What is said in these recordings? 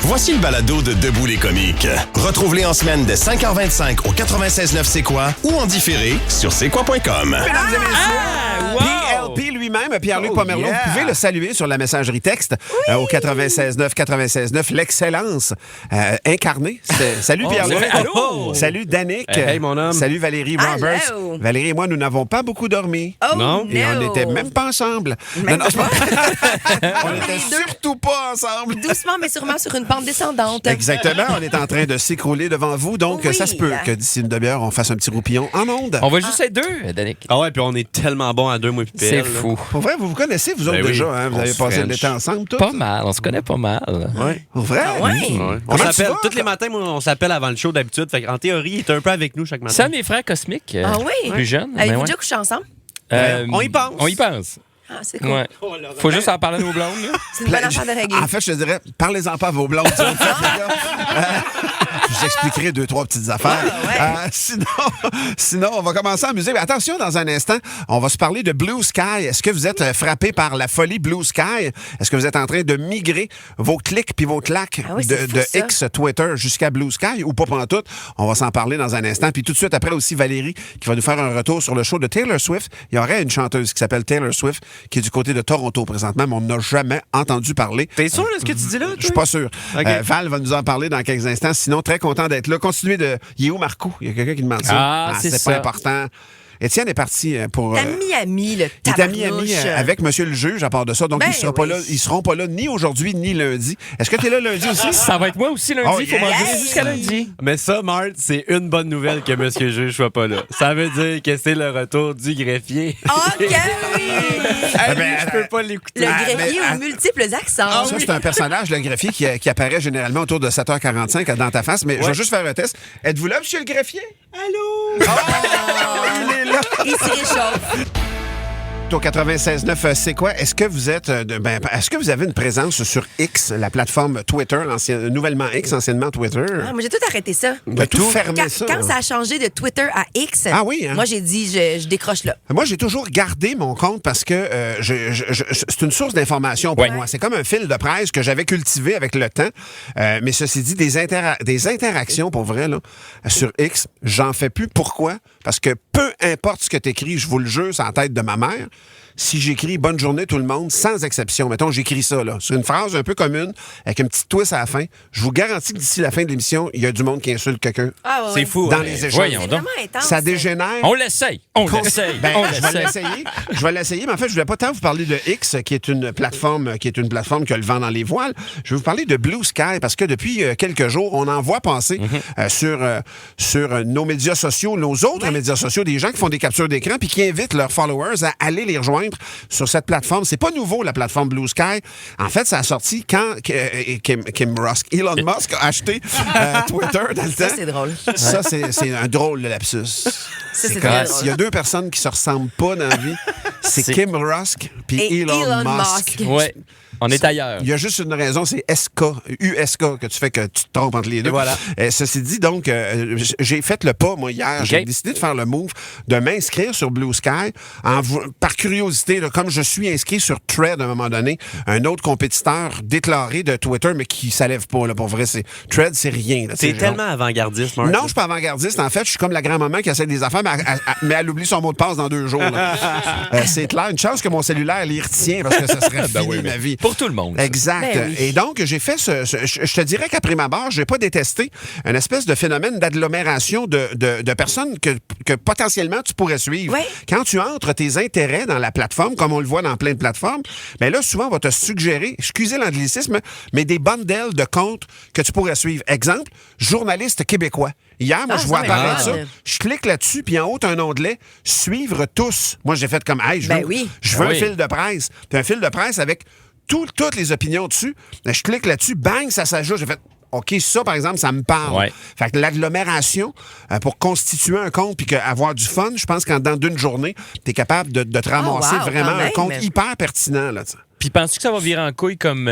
Voici le balado de Debout les comiques. Retrouve-les en semaine de 5h25 au 96.9 C'est quoi ou en différé sur c'est-quoi.com. Mesdames et messieurs, PLP lui-même, Pierre-Luc Pomerleau, vous pouvez le saluer sur la messagerie texte au 96.9, l'excellence incarnée. Salut Pierre-Luc. Allô. Salut Danick. Hey, mon homme. Salut Valérie Roberts. Allô. Valérie et moi, nous n'avons pas beaucoup dormi. Oh, Non. Et on n'était même pas ensemble. Même Non, non, pas. on n'était surtout pas ensemble. Doucement, mais sûrement sur une pente descendante. Exactement, on est en train de s'écrouler devant vous, donc Oui. ça se peut que d'ici une demi-heure, on fasse un petit roupillon en onde. On va juste être deux, Danick. Ah ouais, puis on est tellement bons à deux, moi, puis C'est PL, là. fou. Pour vrai, vous vous connaissez, vous autres, Ben oui, déjà, hein? Vous on avez se passé French. l'été ensemble, tous? Pas mal, on se connaît pas mal. Ouais. Pour vrai? Ah ouais? Ouais. On Comment tu s'appelle vas? tous les matins, moi, on s'appelle avant le show d'habitude. Fait en théorie, il est un peu avec nous chaque matin. Ça, mes frères cosmiques. Ah oui? Plus jeunes. Avez-vous ben ouais. déjà couché ensemble? On y pense. On y pense. Ah, c'est cool. Ouais. Faut juste en parler à nos blondes. Là. C'est une bonne affaire de régler. En fait, je te dirais, parlez-en pas à vos blondes. Je vous expliquerai 2-3 petites affaires. Ouais. Sinon, on va commencer en musique. Mais attention, dans un instant, on va se parler de Blue Sky. Est-ce que vous êtes frappé par la folie Blue Sky? Est-ce que vous êtes en train de migrer vos clics puis vos claques Ah oui, c'est fou, ça. X Twitter jusqu'à Blue Sky ou pas pantoute? On va s'en parler dans un instant. Puis tout de suite après aussi, Valérie qui va nous faire un retour sur le show de Taylor Swift. Il y aurait une chanteuse qui s'appelle Taylor Swift qui est du côté de Toronto présentement, mais on n'a jamais entendu parler. T'es sûr de ce que tu dis là? Je suis pas sûr. OK. Val va nous en parler dans quelques instants. Sinon, très content d'être là. Continuez de... Il est où Marco? Il y a quelqu'un qui demande ça. Ah, c'est pas ça. important. Étienne est parti pour... T'as Miami, le il est à Miami tabarnouche. avec monsieur le juge à part de ça. Donc, Ben ils oui. seront pas là ni aujourd'hui ni lundi. Est-ce que tu es là lundi aussi? Ça va être moi aussi lundi. Oh, Faut m'en yes! dire jusqu'à lundi. Mais ça, Marthe, c'est une bonne nouvelle que Monsieur Juge soit pas là. Ça veut dire que c'est le retour du greffier. OK, oui! Je peux pas l'écouter. Le Ah, greffier mais- aux multiples accents. Ça, c'est un personnage, le greffier, qui apparaît généralement autour de 7h45 dans ta face. Mais je vais juste faire un test. Êtes-vous là, monsieur le greffier? Allô? Il est là. Il se réchauffe. Au 96.9, c'est quoi? Est-ce que vous êtes est-ce que vous avez une présence sur X, la plateforme Twitter, nouvellement X, anciennement Twitter? Ah, moi, j'ai tout arrêté ça. Tout fermé Quand, ça. quand ça a changé de Twitter à X, Ah oui, hein? moi, j'ai dit, je décroche là. Moi, j'ai toujours gardé mon compte parce que c'est une source d'information pour Ouais. moi. C'est comme un fil de presse que j'avais cultivé avec le temps. Mais ceci dit, des interactions, pour vrai, là, sur X, j'en fais plus. Pourquoi? Parce que peu importe ce que tu écris, je vous le jure, c'est en tête de ma mère. Si j'écris « Bonne journée tout le monde », sans exception, mettons, j'écris ça, là, sur une phrase un peu commune, avec un petit twist à la fin, je vous garantis que d'ici la fin de l'émission, il y a du monde qui insulte quelqu'un Ah, ouais, C'est ouais. fou. dans hein? les échanges. voyons C'est donc. vraiment intense. Ça dégénère. On l'essaye. On l'essaye. Ben, On je vais l'essaye. l'essayer. Je vais l'essayer, mais en fait, je voulais pas tant vous parler de X, qui est une plateforme qui a le vent dans les voiles. Je vais vous parler de Blue Sky parce que depuis quelques jours, on en voit passer sur nos médias sociaux, nos autres médias sociaux, des gens qui font des captures d'écran puis qui invitent leurs followers à aller les rejoindre sur cette plateforme. C'est pas nouveau, la plateforme Blue Sky. En fait, ça a sorti quand Elon Musk a acheté Twitter dans le Ça, temps. c'est drôle. Ça, c'est un drôle de lapsus. Ça, c'est Quand très il y drôle. a deux personnes qui se ressemblent pas dans la vie, c'est Kim Rusk puis Et Elon Elon Musk. Musk. Ouais. On est ailleurs. Il y a juste une raison, c'est USK, que tu fais que tu te trompes entre les deux. Et voilà. Ceci dit, donc, j'ai fait le pas, moi, hier. J'ai décidé de faire le move, de m'inscrire sur Blue Sky. Par curiosité, là, comme je suis inscrit sur Thread à un moment donné, un autre compétiteur déclaré de Twitter, mais qui ne s'élève pas, là, pour vrai. Thread, c'est rien. Là, T'es genre- tellement avant-gardiste, Marthe. Non, je suis pas avant-gardiste. En fait, je suis comme la grand-maman qui essaie des affaires, mais elle oublie son mot de passe dans 2 jours. là. C'est clair. Une chance que mon cellulaire l'y retient parce que ça serait fini ma vie. Pour tout le monde. ça. Exact. Ben oui. Et donc, j'ai fait je te dirais qu'après ma barre, j'ai pas détesté une espèce de phénomène d'agglomération de personnes que potentiellement tu pourrais suivre. Ouais. Quand tu entres tes intérêts dans la plateforme, comme on le voit dans plein de plateformes, bien là, souvent, on va te suggérer, excusez l'anglicisme, mais des bundles de comptes que tu pourrais suivre. Exemple, journaliste québécois. Hier, moi, Ah, je vois ça, apparaître my ça. God. Je clique là-dessus, puis en haut, t'as un onglet « Suivre tous ». Moi, j'ai fait comme « Hey, je veux, Ben oui. je veux Ben un oui. fil de presse ». Puis un fil de presse avec toutes les opinions dessus. Je clique là-dessus, bang, ça s'ajoute. J'ai fait OK, ça, par exemple, ça me parle. Ouais. Fait que l'agglomération, pour constituer un compte puis avoir du fun, je pense qu'en dedans d'une journée, tu es capable de te ramasser wow, vraiment quand un compte même. hyper pertinent. Là, t'sais. Puis penses-tu que ça va virer en couille comme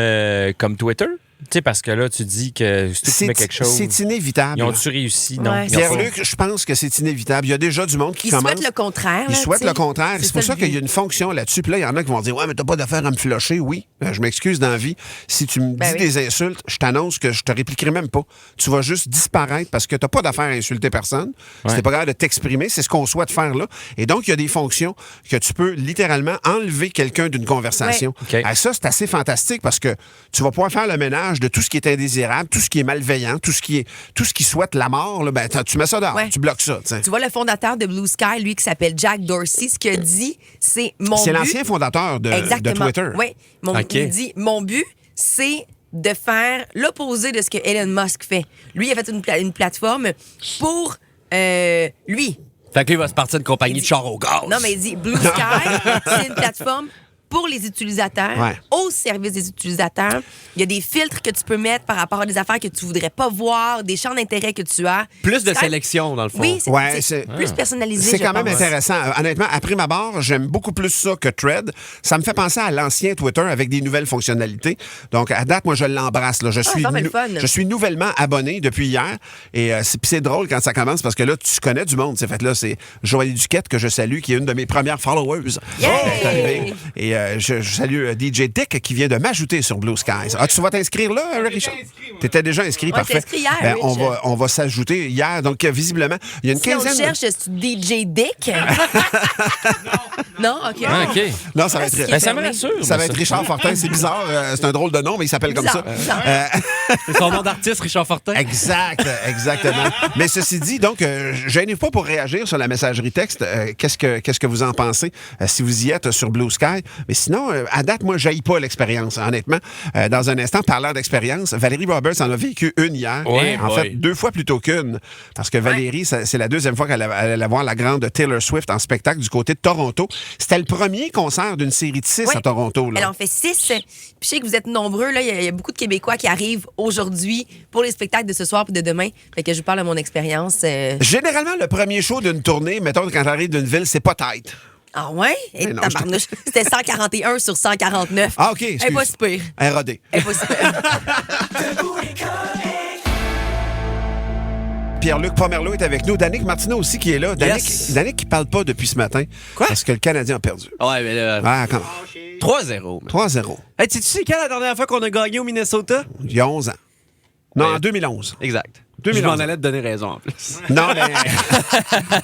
Twitter? Tu sais, parce que là, tu dis que si tu mets quelque chose... C'est inévitable. Ils ont-tu réussi? Non. Ouais, Ils ont pas. Pierre-Luc, je pense que c'est inévitable. Il y a déjà du monde qui Ils commence... souhaitent le contraire. Ils là, souhaitent tu sais. le contraire. C'est pour ça le qu'il y a but. une fonction là-dessus. Puis là, il y en a qui vont dire « Ouais, mais t'as pas d'affaire à me flusher. » Oui, je m'excuse dans la vie. Si tu me dis Ben oui. des insultes, je t'annonce que je te répliquerai même pas. Tu vas juste disparaître parce que t'as pas d'affaire à insulter personne. Si Ouais. t'es pas capable de t'exprimer, c'est ce qu'on souhaite faire là. Et donc, il y a des fonctions que tu peux littéralement enlever quelqu'un d'une conversation. Ouais. OK. Ah, ça, c'est assez fantastique parce que tu vas pouvoir faire le ménage de tout ce qui est indésirable, tout ce qui est malveillant, tout ce qui souhaite la mort. Là, ben, tu mets ça dehors, Ouais. tu bloques ça. T'sais. Tu vois, le fondateur de Blue Sky, lui, qui s'appelle Jack Dorsey, ce qu'il a dit, c'est mon C'est but... l'ancien fondateur de Twitter. Oui. OK. Il dit, mon but, c'est de faire l'opposé de ce que Elon Musk fait. Lui, il a fait une plateforme pour lui. Fait que lui, il va se partir d'une compagnie Il de dit- char au gaz. Non, mais il dit Blue Sky, c'est une plateforme pour les utilisateurs, Ouais. au service des utilisateurs. Il y a des filtres que tu peux mettre par rapport à des affaires que tu voudrais pas voir, des champs d'intérêt que tu as. Plus de C'est- sélection, dans le fond. Oui, c'est Ouais, c'est plus personnalisé. C'est je quand même pense. intéressant. Honnêtement, à prime abord, j'aime beaucoup plus ça que Thread. Ça me fait penser à l'ancien Twitter avec des nouvelles fonctionnalités. Donc, à date, moi, je l'embrasse. Là. ça va être le fun. Je suis nouvellement abonné depuis hier. Et c'est drôle quand ça commence parce que là, tu connais du monde. Fait là, c'est Joël Duquette que je salue, qui est une de mes premières followers. Yay! Qui est arrivée. Et je salue DJ Dick qui vient de m'ajouter sur Blue Skies. Ah, tu vas t'inscrire là, Richard? Tu étais déjà inscrit, Ouais, parfait. t'es inscrit hier, Ben, Rich. on va s'ajouter hier. Donc, visiblement, il y a une Si on quinzaine... cherche, c'est DJ Dick. Non, OK. Ah, OK. Non, ça va Est-ce être... qu'il Ben, est ça me fermé? rassure. Ça moi, va être Richard Fortin, c'est bizarre, c'est un drôle de nom, mais il s'appelle comme ça. Bizarre. C'est son nom d'artiste, Richard Fortin. Exactement. Mais ceci dit, donc, gênez pas pour réagir sur la messagerie texte. Qu'est-ce que vous en pensez si vous y êtes sur Blue Sky? Mais sinon, à date, moi, j'haïs pas l'expérience, honnêtement. Dans un instant, parlant d'expérience, Valérie Roberts en a vécu une hier. Ouais, en ouais. fait, 2 fois plutôt qu'une. Parce que Valérie, c'est la deuxième fois qu'elle allait voir la grande Taylor Swift en spectacle du côté de Toronto. C'était le premier concert d'une série de 6 Ouais. à Toronto. Là. Elle en fait 6. Puis je sais que vous êtes nombreux. Là. Il y a beaucoup de Québécois qui arrivent aujourd'hui pour les spectacles de ce soir et de demain. Fait que je vous parle de mon expérience. Généralement, le premier show d'une tournée, mettons, quand t'arrives d'une ville, c'est pas tight. Ah ouais? Et Mais non, tabarnouche. C'était 141 sur 149. Ah, OK. Elle est pas si pire. RAD. Elle est pas si pire. Pierre-Luc Pomerleau est avec nous. Danick Martineau aussi qui est là. Yes. Danick qui parle pas depuis ce matin. Quoi? Parce que le Canadien a perdu. Ouais, mais là, Ah, comment? 3-0. 3-0. Hey, tu sais quand la dernière fois qu'on a gagné au Minnesota? Il y a 11 ans. Non, Ouais. en 2011. Exact. 2011. Je m'en allais te donner raison en plus. Non, mais...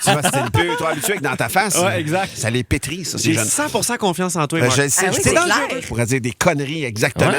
tu vois, c'était un peu trop habitué que dans ta face. Ouais, exact. Ça les pétrit, ça, ces J'ai jeunes. 100% confiance en toi, Ben, Marc. je le sais, Ah oui, je c'est pourrais clair. dire- je pourrais dire des conneries, exactement.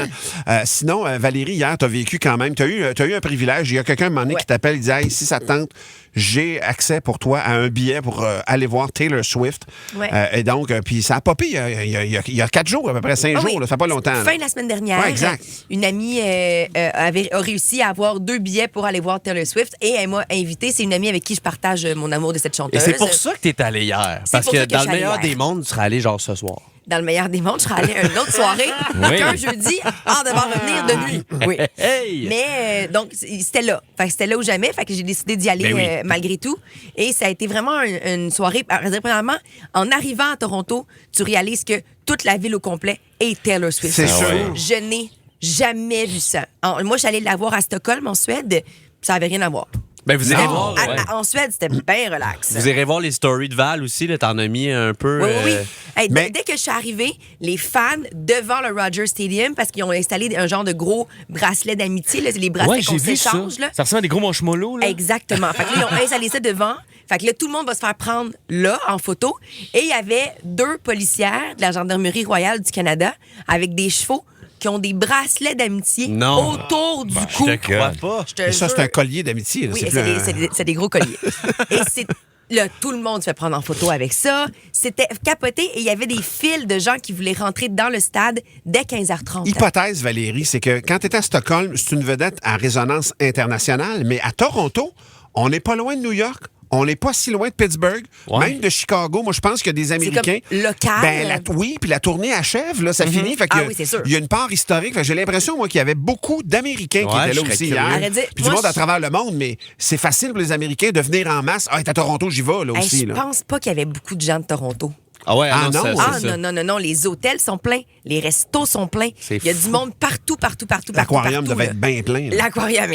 Sinon, Valérie, hier, tu as vécu quand même. Tu as eu un privilège. Il y a quelqu'un à un moment donné Ouais. qui t'appelle, il dit hey, si ça te tente, j'ai accès pour toi à un billet pour aller voir Taylor Swift. Ouais. Et donc, puis ça a popé il y a 4 jours, à peu près 5 Ah jours. oui. Là, ça fait pas longtemps. là. Fin de la semaine dernière, Ouais, exact. une amie a réussi à avoir 2 billets pour aller voir Taylor Swift et elle m'a invité. C'est une amie avec qui je partage mon amour de cette Et chanteuse. c'est pour ça que t'es allé hier. C'est Parce pour que ça que dans je le suis meilleur allée des mondes, tu serais allé genre ce soir. Dans le meilleur des mondes, je serais allée à une autre soirée qu'un jeudi en devant revenir de nuit. Oui. Hey! Mais donc, c'était là. Fait que c'était là ou jamais. Fait que j'ai décidé d'y aller Ben oui. malgré tout. Et ça a été vraiment une soirée. Premièrement, en arrivant à Toronto, tu réalises que toute la ville au complet est Taylor Swift. C'est sûr. ouais. Je n'ai jamais vu ça. Moi, j'allais la voir à Stockholm, en Suède. Ça n'avait rien à voir. Ben, vous irez Non. voir. À- ouais. En Suède, c'était bien relax. Vous irez voir les stories de Val aussi, là, t'en as mis un peu. Oui, oui, oui. Hey, mais- Dès que je suis arrivée, les fans devant le Rogers Stadium, parce qu'ils ont installé un genre de gros bracelet d'amitié, là, c'est les bracelets Ouais, qu'on j'ai vu ça. s'échange. Là. Ça ressemble à des gros marshmallows, là. Exactement. Fait que là, ils ont installé ça devant. Fait que là, tout le monde va se faire prendre là, en photo. Et il y avait 2 policières de la Gendarmerie royale du Canada avec des chevaux qui ont des bracelets d'amitié Non. autour du je cou. te crois pas. Je te Et ça, c'est jure. un collier d'amitié. là. Oui, C'est c'est plus des, un- c'est des- c'est des gros colliers. Et c'est... Là, tout le monde se fait prendre en photo avec ça. C'était capoté et il y avait des files de gens qui voulaient rentrer dans le stade dès 15h30. Hypothèse, Valérie, c'est que quand tu es à Stockholm, c'est une vedette à résonance internationale, mais à Toronto, on n'est pas loin de New York. On n'est pas si loin de Pittsburgh, Ouais. même de Chicago. Moi, je pense qu'il y a des Américains. comme local. Oui, puis la tournée achève, là, ça finit. Fait qu'il y a- Ah oui, c'est sûr. Il y a une part historique. Fait que j'ai l'impression, moi, qu'il y avait beaucoup d'Américains qui Ouais, étaient là je serais aussi curieux. hier. Arrête de dire, Puis du moi, monde à je- travers le monde, mais c'est facile pour les Américains de venir en masse. Ah, t'es à Toronto, j'y vais, là Hey, aussi. je là. pense pas qu'il y avait beaucoup de gens de Toronto. Ah ouais, Ah non, non? ça, Ah c'est ça. non, les hôtels sont pleins, les restos sont pleins. C'est Il y a du fou. monde partout. L'aquarium devait là. être bien plein. là. L'aquarium,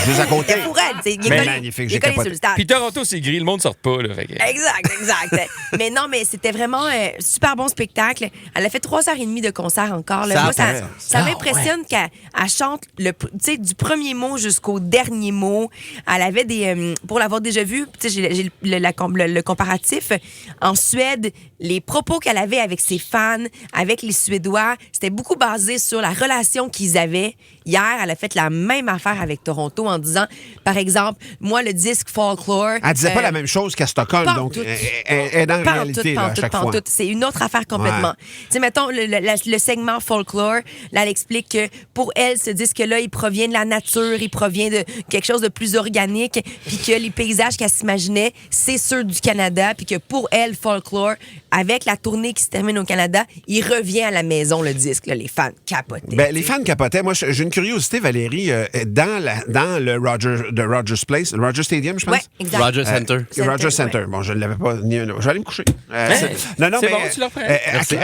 Juste à côté. il est fou raide, il est Mais collé- magnifique, il j'ai est collé capoté. sur le stade. Puis Toronto, c'est gris, le monde sort pas. Là, fait que- Exact. Mais non, mais c'était vraiment un super bon spectacle. Elle a fait 3h30 de concert encore. Là. Ça Moi, paraît. ça m'impressionne qu'elle chante du premier mot jusqu'au dernier mot. Elle avait des... pour l'avoir déjà vu, j'ai le comparatif. En Suède, les propos qu'elle avait avec ses fans, avec les Suédois, c'était beaucoup basé sur la relation qu'ils avaient. Hier, elle a fait la même affaire avec Toronto en disant, par exemple, moi, le disque Folklore... Elle disait pas la même chose qu'à Stockholm, pas donc tout. elle est dans la réalité là, à chaque fois. Pantoute. C'est une autre affaire complètement. Ouais. Tu sais, mettons, le segment Folklore, là, elle explique que pour elle, ce disque-là, il provient de la nature, il provient de quelque chose de plus organique, puis que les paysages qu'elle s'imaginait, c'est ceux du Canada, puis que pour elle, Folklore, avec la tournée qui se termine au Canada, il revient à la maison, le disque. Là, les fans capotaient. Ben, les fans capotaient. Moi, j'ai une curiosité, Valérie, dans le Rogers Place, le Rogers Stadium, je pense. Ouais, exact. Roger Center. Rogers Center. ouais. Bon, je ne l'avais pas ni un. Je vais aller me coucher. Non, c'est mais, bon, tu l'as fait.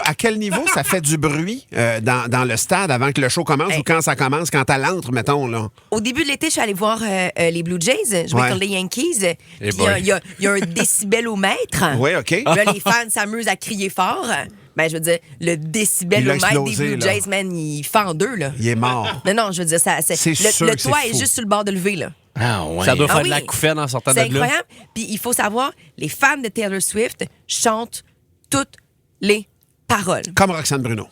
à quel niveau ça fait du bruit dans le stade avant que le show commence Hey. ou quand ça commence, quand elle entre, mettons, là? Au début de l'été, je suis allée voir les Blue Jays jouer Ouais. contre les Yankees. Puis il boy. y a un décibelomètre. Oui, OK. Puis là, les fans s'amusent à crier fort. Ben, je veux dire, le Il a décibelomètre des explosé, Blue là. Jays, man, il fend en deux, là. Il est mort. Non, je veux dire, C'est sûr le que c'est toit fou. est juste sur le bord de lever, là. Ah, ouais. Ça doit Ah faire oui. de la couffaine en sortant de C'est là. incroyable. Puis il faut savoir, les fans de Taylor Swift chantent toutes les paroles. Comme Roxane Bruno.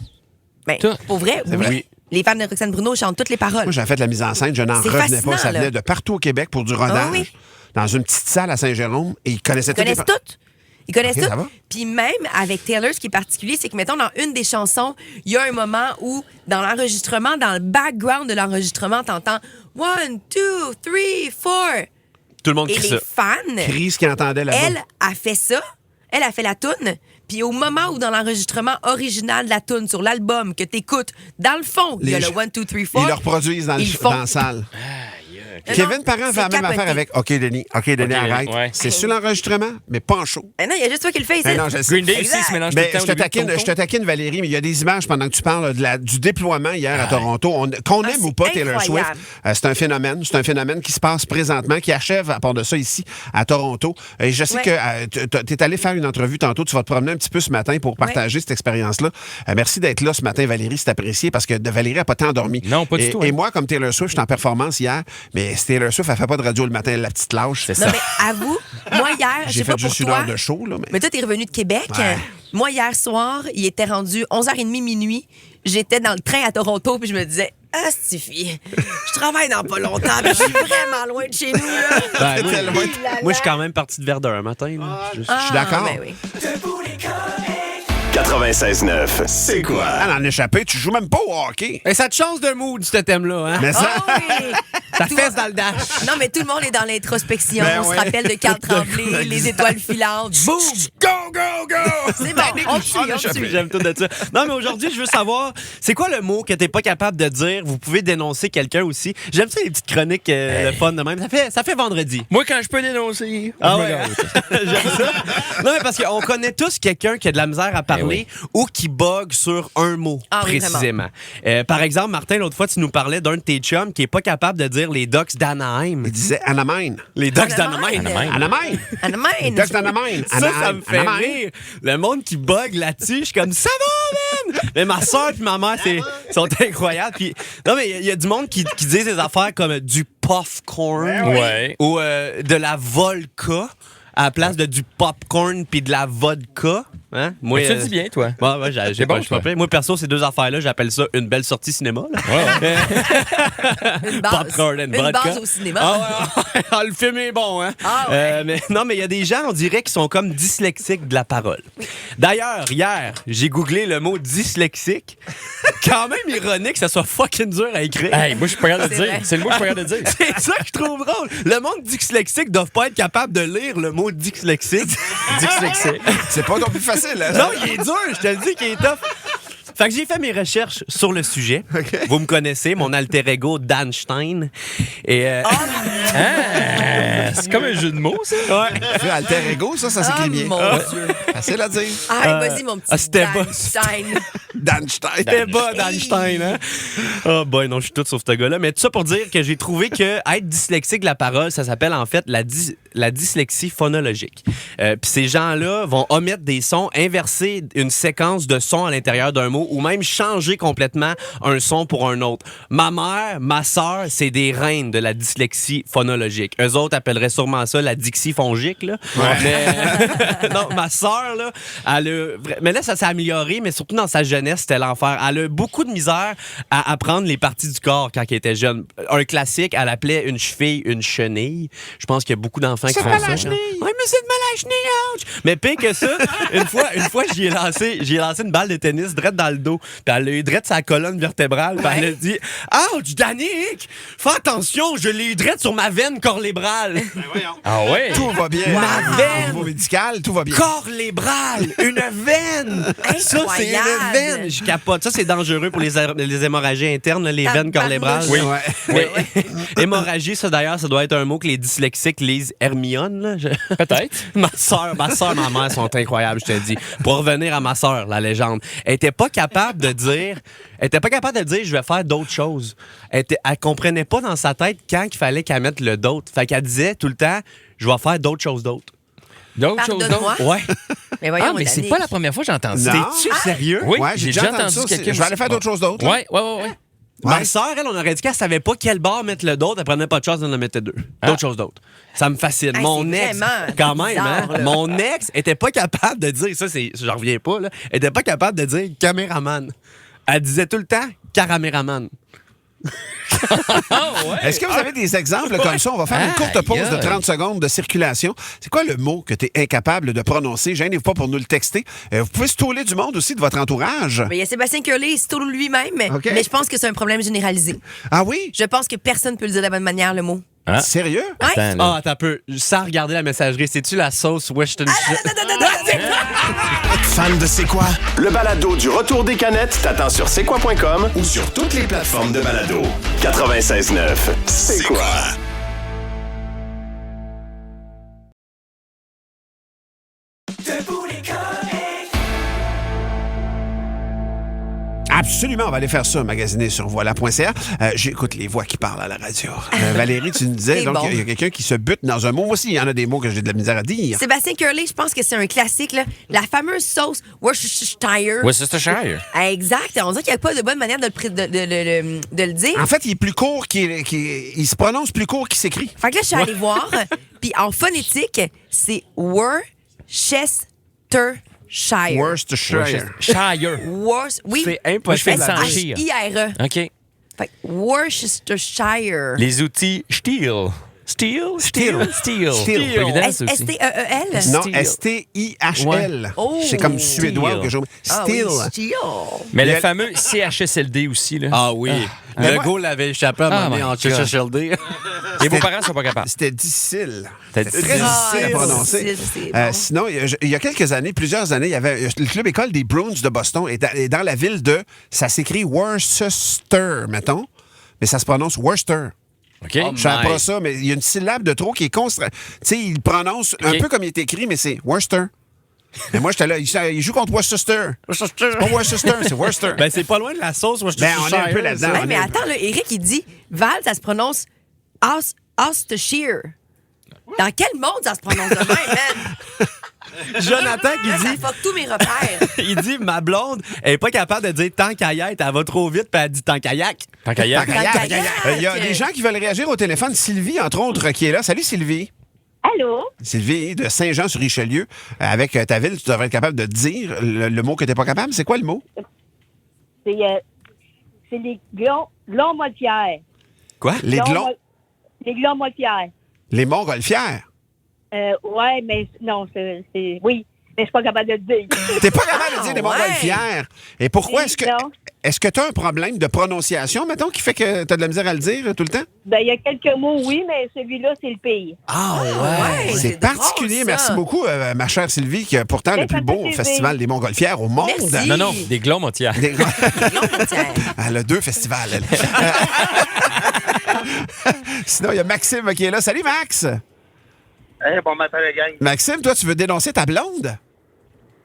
Ben, Tout. pour vrai, oui. vrai. Les fans de Roxane Bruno chantent toutes les paroles. Moi, j'avais fait de la mise en scène, je n'en C'est revenais fascinant, pas. Ça là. venait de partout au Québec pour du rodage. Ah oui. Dans une petite salle à Saint-Jérôme, et ils connaissaient Ils connaissent toutes. Ils connaissent Ok, ça va. toutes. Puis même avec Taylor, ce qui est particulier, c'est que, mettons, dans une des chansons, il y a un moment où, dans l'enregistrement, dans le background de l'enregistrement, t'entends 1, 2, 3, 4. Tout le monde Et crie les ça. fans, Crie ce qu'ils entendaient là-bas. elle a fait ça. Elle a fait la toune. Puis au moment où, dans l'enregistrement original de la toune, sur l'album que t'écoutes, dans le fond, il y a Les le gens- 1, 2, 3, 4. Ils le reproduisent dans, Ils font- dans la salle. Non, Kevin non, Parent fait la c'est même affaire capoté. avec OK, Denis. OK, Denis, OK, arrête. ouais. C'est sur l'enregistrement, mais pas en show. Eh non, il y a juste toi qui le fais ici. Eh non, je sais. Green Day aussi, Exact. il se mélange Mais tout le je temps te, au début de ton taquine, je te taquine, Valérie, mais il y a des images pendant que tu parles du déploiement hier à Toronto. Qu'on aime c'est ou pas Taylor Swift, incroyable. c'est un phénomène. C'est un phénomène qui se passe présentement, qui achève, à part de ça, ici, à Toronto. Et je sais Ouais. que tu es allé faire une entrevue tantôt. Tu vas te promener un petit peu ce matin pour partager cette expérience-là. Merci d'être là ce matin, Valérie. C'est apprécié parce que Valérie n'a pas tant dormi. Non, pas du tout, hein. Et moi, comme Taylor Swift, j'étais en performance hier, mais Taylor Swift, elle fait pas de radio le matin, la petite lâche. C'est Non, ça. mais avoue, moi, hier, je J'ai sais pas fait juste pour une toi, heure de show, là. mais toi, t'es revenu de Québec. Ouais. Moi, hier soir, il était rendu 11h30 minuit. J'étais dans le train à Toronto, puis je me disais, ah, Stifi, je travaille dans pas longtemps, mais je suis vraiment loin de chez nous, là. Ben, moi, tellement- moi, je suis quand même parti de Verdun un matin. là. Je suis d'accord. Ben oui. 96.9, c'est quoi? Ah, l'en échappé, tu joues même pas au hockey. Et ça te change de mood, ce thème-là. Hein? Mais ça, Ah oui! Ça Tout- fesse dans le dash. Non, mais tout le monde est dans l'introspection. Ben On ouais. se rappelle de Carl Tremblay, les étoiles filantes. Boum! go, go, go! C'est bon, on te suit, on te suit. J'aime tout de ça. Non, mais aujourd'hui, je veux savoir, c'est quoi le mot que t'es pas capable de dire? Vous pouvez dénoncer quelqu'un aussi. J'aime ça, les petites chroniques, le fun de même. Ça fait vendredi. Moi, quand je peux dénoncer. Ah je me ouais, garde. j'aime ça. Non, mais parce qu'on connaît tous quelqu'un qui a de la misère à parler ou qui bug sur un mot, Ah oui, précisément. Par exemple, Martin, l'autre fois, tu nous parlais d'un de tes chums qui est pas capable de dire les Ducks d'Anaheim. Il disait Anamine. Les Ducks Anaheim. d'Anaheim. Anamine. Anamine. Ducks d'Anamine. Ça me fait rire. Le monde qui bug là-dessus, je suis comme, ça va, man! Mais ma soeur et ma mère, sont incroyables. Puis, non, mais il y a du monde qui dit des affaires comme du popcorn Ouais. ou de la vodka à la place de du popcorn puis de la vodka. Hein? Moi, Mais tu le dis bien, toi. Ouais, j'ai C'est pas bon, le choix. toi. Moi, perso, ces deux affaires-là, j'appelle ça une belle sortie cinéma. Là. Une base. Popcorn and Une vodka. base au cinéma. Ah ouais, le film est bon, hein? Ah ouais. Mais il y a des gens, on dirait, qui sont comme dyslexiques de la parole. D'ailleurs, hier, j'ai googlé le mot dyslexique. Quand même ironique que ça soit fucking dur à écrire. Hey, moi, je suis pas capable de C'est le dire. vrai. C'est le mot que je suis pas capable de dire. C'est ça que je trouve drôle. Le monde dyslexique doit pas être capable de lire le mot dyslexique. Dyslexique. C'est pas non plus facile. Hein? Non, il est dur, je te le dis qu'il est tough. Fait que j'ai fait mes recherches sur le sujet. Vous me connaissez, mon alter ego Dan Stein. Et C'est comme un jeu de mots, ça. ouais. Alter ego, ça s'écrit bien. Mon Dieu. Facile à dire. Ah, vas-y, mon petit c'était bas. Stein. Dan Stein. C'était bas, Dan Stein, hein? Oh boy, non, je suis tout sauf ce gars-là. Mais tout ça pour dire que j'ai trouvé que être dyslexique de la parole, ça s'appelle en fait la dyslexie phonologique. Puis ces gens-là vont omettre des sons, inverser une séquence de sons à l'intérieur d'un mot ou même changer complètement un son pour un autre. Ma mère, ma sœur, c'est des reines de la dyslexie phonologique. Eux autres appelleraient sûrement ça la dixie fongique, là. Mais non, ma sœur, là, elle a... Mais là, ça s'est amélioré, mais surtout dans sa jeunesse, c'était l'enfer. Elle a beaucoup de misère à apprendre les parties du corps quand elle était jeune. Un classique, elle appelait une cheville une chenille. Je pense qu'il y a beaucoup d'enfants qui font ça. Oui, mais c'est de mal à la chenille, ouch! Mais pire que ça, une fois j'y ai lancé une balle de tennis direct dans le dos. Puis elle a eu direct sa colonne vertébrale. Puis elle a dit « Ouch, Danick! Fais attention, je l'ai eu direct sur ma veine corlébrale. » Ah ouais? Tout va bien. Ma veine. Au niveau médical, tout va bien. Corlébrale! Une veine! Ça, c'est une Incroyable. veine! Je capote. Ça, c'est dangereux pour les hémorragies internes, là, les veines corlébrales. Oui. Oui. Hémorragie, ça d'ailleurs, ça doit être un mot que les dyslexiques lisent Hermione. Là. Peut-être. ma soeur, ma mère sont incroyables, je te dis. Pour revenir à ma soeur, la légende, elle était pas capable de dire je vais faire d'autres choses. Elle comprenait pas dans sa tête quand il fallait qu'elle mette le d'autre. Fait qu'elle disait tout le temps je vais faire d'autres choses d'autres. D'autres choses Pardonne-moi. d'autres? Ouais. Mais voyons, Ah, mais c'est Danick. pas la première fois que j'entends ça. Non. T'es-tu sérieux? Oui, Ouais, j'ai déjà entendu ça. quelqu'un. Je vais aller faire d'autres choses d'autres. Ouais. Ma soeur, elle, on aurait dit qu'elle savait pas quel bar mettre le d'autre, elle prenait pas de chance d'en mettre deux. D'autres choses d'autres. Ça me fascine. Hey, Mon c'est ex, vraiment quand même, bizarre, hein, là. mon ex était pas capable de dire, ça, j'en reviens pas, là, elle était pas capable de dire caméraman. Elle disait tout le temps caraméraman. Est-ce que vous avez des exemples comme ça? On va faire une courte pause de 30 secondes de circulation. C'est quoi le mot que tu es incapable de prononcer? Gênez-vous pas pour nous le texter. Vous pouvez stauler du monde aussi de votre entourage. Mais il y a Sébastien Curley, il se tourne lui-même, OK. mais je pense que c'est un problème généralisé. Ah oui? Je pense que personne peut le dire de la bonne manière, le mot. Ah. Sérieux? Ouais. Attends, là. Ah, t'as peu. Sans regarder la messagerie, c'est-tu la sauce Weston? Fan de C'est quoi? Le balado du retour des canettes t'attend sur c'est quoi.com ou sur toutes les plateformes de balado. 96.9. C'est quoi? Absolument, on va aller faire ça, magasiner sur voilà.ca. J'écoute les voix qui parlent à la radio. Valérie, tu nous disais, C'est donc, bon. il y a quelqu'un qui se bute dans un mot. Moi aussi, il y en a des mots que j'ai de la misère à dire. Sébastien Curley, je pense que c'est un classique, là. La fameuse sauce Worcestershire. Worcestershire. Exact. On dirait qu'il n'y a pas de bonne manière de le dire. En fait, il est plus court il se prononce plus court qu'il s'écrit. Fait que là, je suis allée voir. Puis en phonétique, c'est Worcestershire. Worcestershire. Shire. Oui. C'est impossible à dire. H-I-R-E. OK. Fait que Worcestershire. Les outils Steel. Steel. Steel. Pas évident, ça aussi. S-T-E-E-L. Non, Steel. S-T-I-H-L. Ouais. Oh. C'est comme suédois ou quelque chose. Ah Steel. oui, Steel. Mais Il y le a- fameux CHSLD aussi, là. Ah oui. Mais Le moi- go l'avait échappé à un moment donné my en God. CHSLD. Les beaux-parents sont pas capables. C'était difficile. C'était C'était très difficile. difficile à prononcer. difficile, c'est bon. Sinon, il y a quelques années, plusieurs années, il y avait le club école des Bruins de Boston est dans la ville de... Ça s'écrit Worcester, mettons, mais ça se prononce Worcester. OK. Je sais pas Nice. ça, mais il y a une syllabe de trop qui est constant. Tu sais, il prononce un OK. peu comme il est écrit, mais c'est Worcester. Mais moi, j'étais là, il joue contre Worcester. C'est pas Worcester, c'est Worcester. Ben, c'est pas loin de la sauce Worcestershire. Ben, on est un peu là-dedans. ça. Hey, mais attends, là, Eric, il dit Val, ça se prononce Worcestershire. Dans quel monde ça se prononce de même, man? Jonathan qui Là, ça dit, fuck tous mes repères. il dit, ma blonde, elle est pas capable de dire tant qu'à y être, elle va trop vite, puis elle dit tant qu'à yak. Tant qu'à y être. Kayak. Il y a des gens qui veulent réagir au téléphone. Sylvie, entre autres, qui est là. Salut, Sylvie. Allô? Sylvie de Saint-Jean-sur-Richelieu. Avec ta ville, tu devrais être capable de dire le mot que tu n'es pas capable. C'est quoi le mot? C'est les glons moitières. Quoi? Les glons. Les glons moitières. Les montgolfières. Ouais, mais non, oui. Mais je suis pas capable de le dire. T'es pas capable de dire des ouais. montgolfières. Et pourquoi? Non. Est-ce que tu as un problème de prononciation, mettons, qui fait que tu as de la misère à le dire tout le temps? Ben, il y a quelques mots, oui, mais celui-là, c'est le pire. Ah, ouais. C'est particulier. drôle, ça. Merci beaucoup, ma chère Sylvie, qui a pourtant le Mais ça plus me fait beau plaisir. festival des montgolfières au monde. Merci. Non, des glommontières. Des- Non, tiens. Elle a 2 festivals, elle. Sinon, il y a Maxime qui est là. Salut, Max! Hey, bon matin, la gang. Maxime, toi, tu veux dénoncer ta blonde?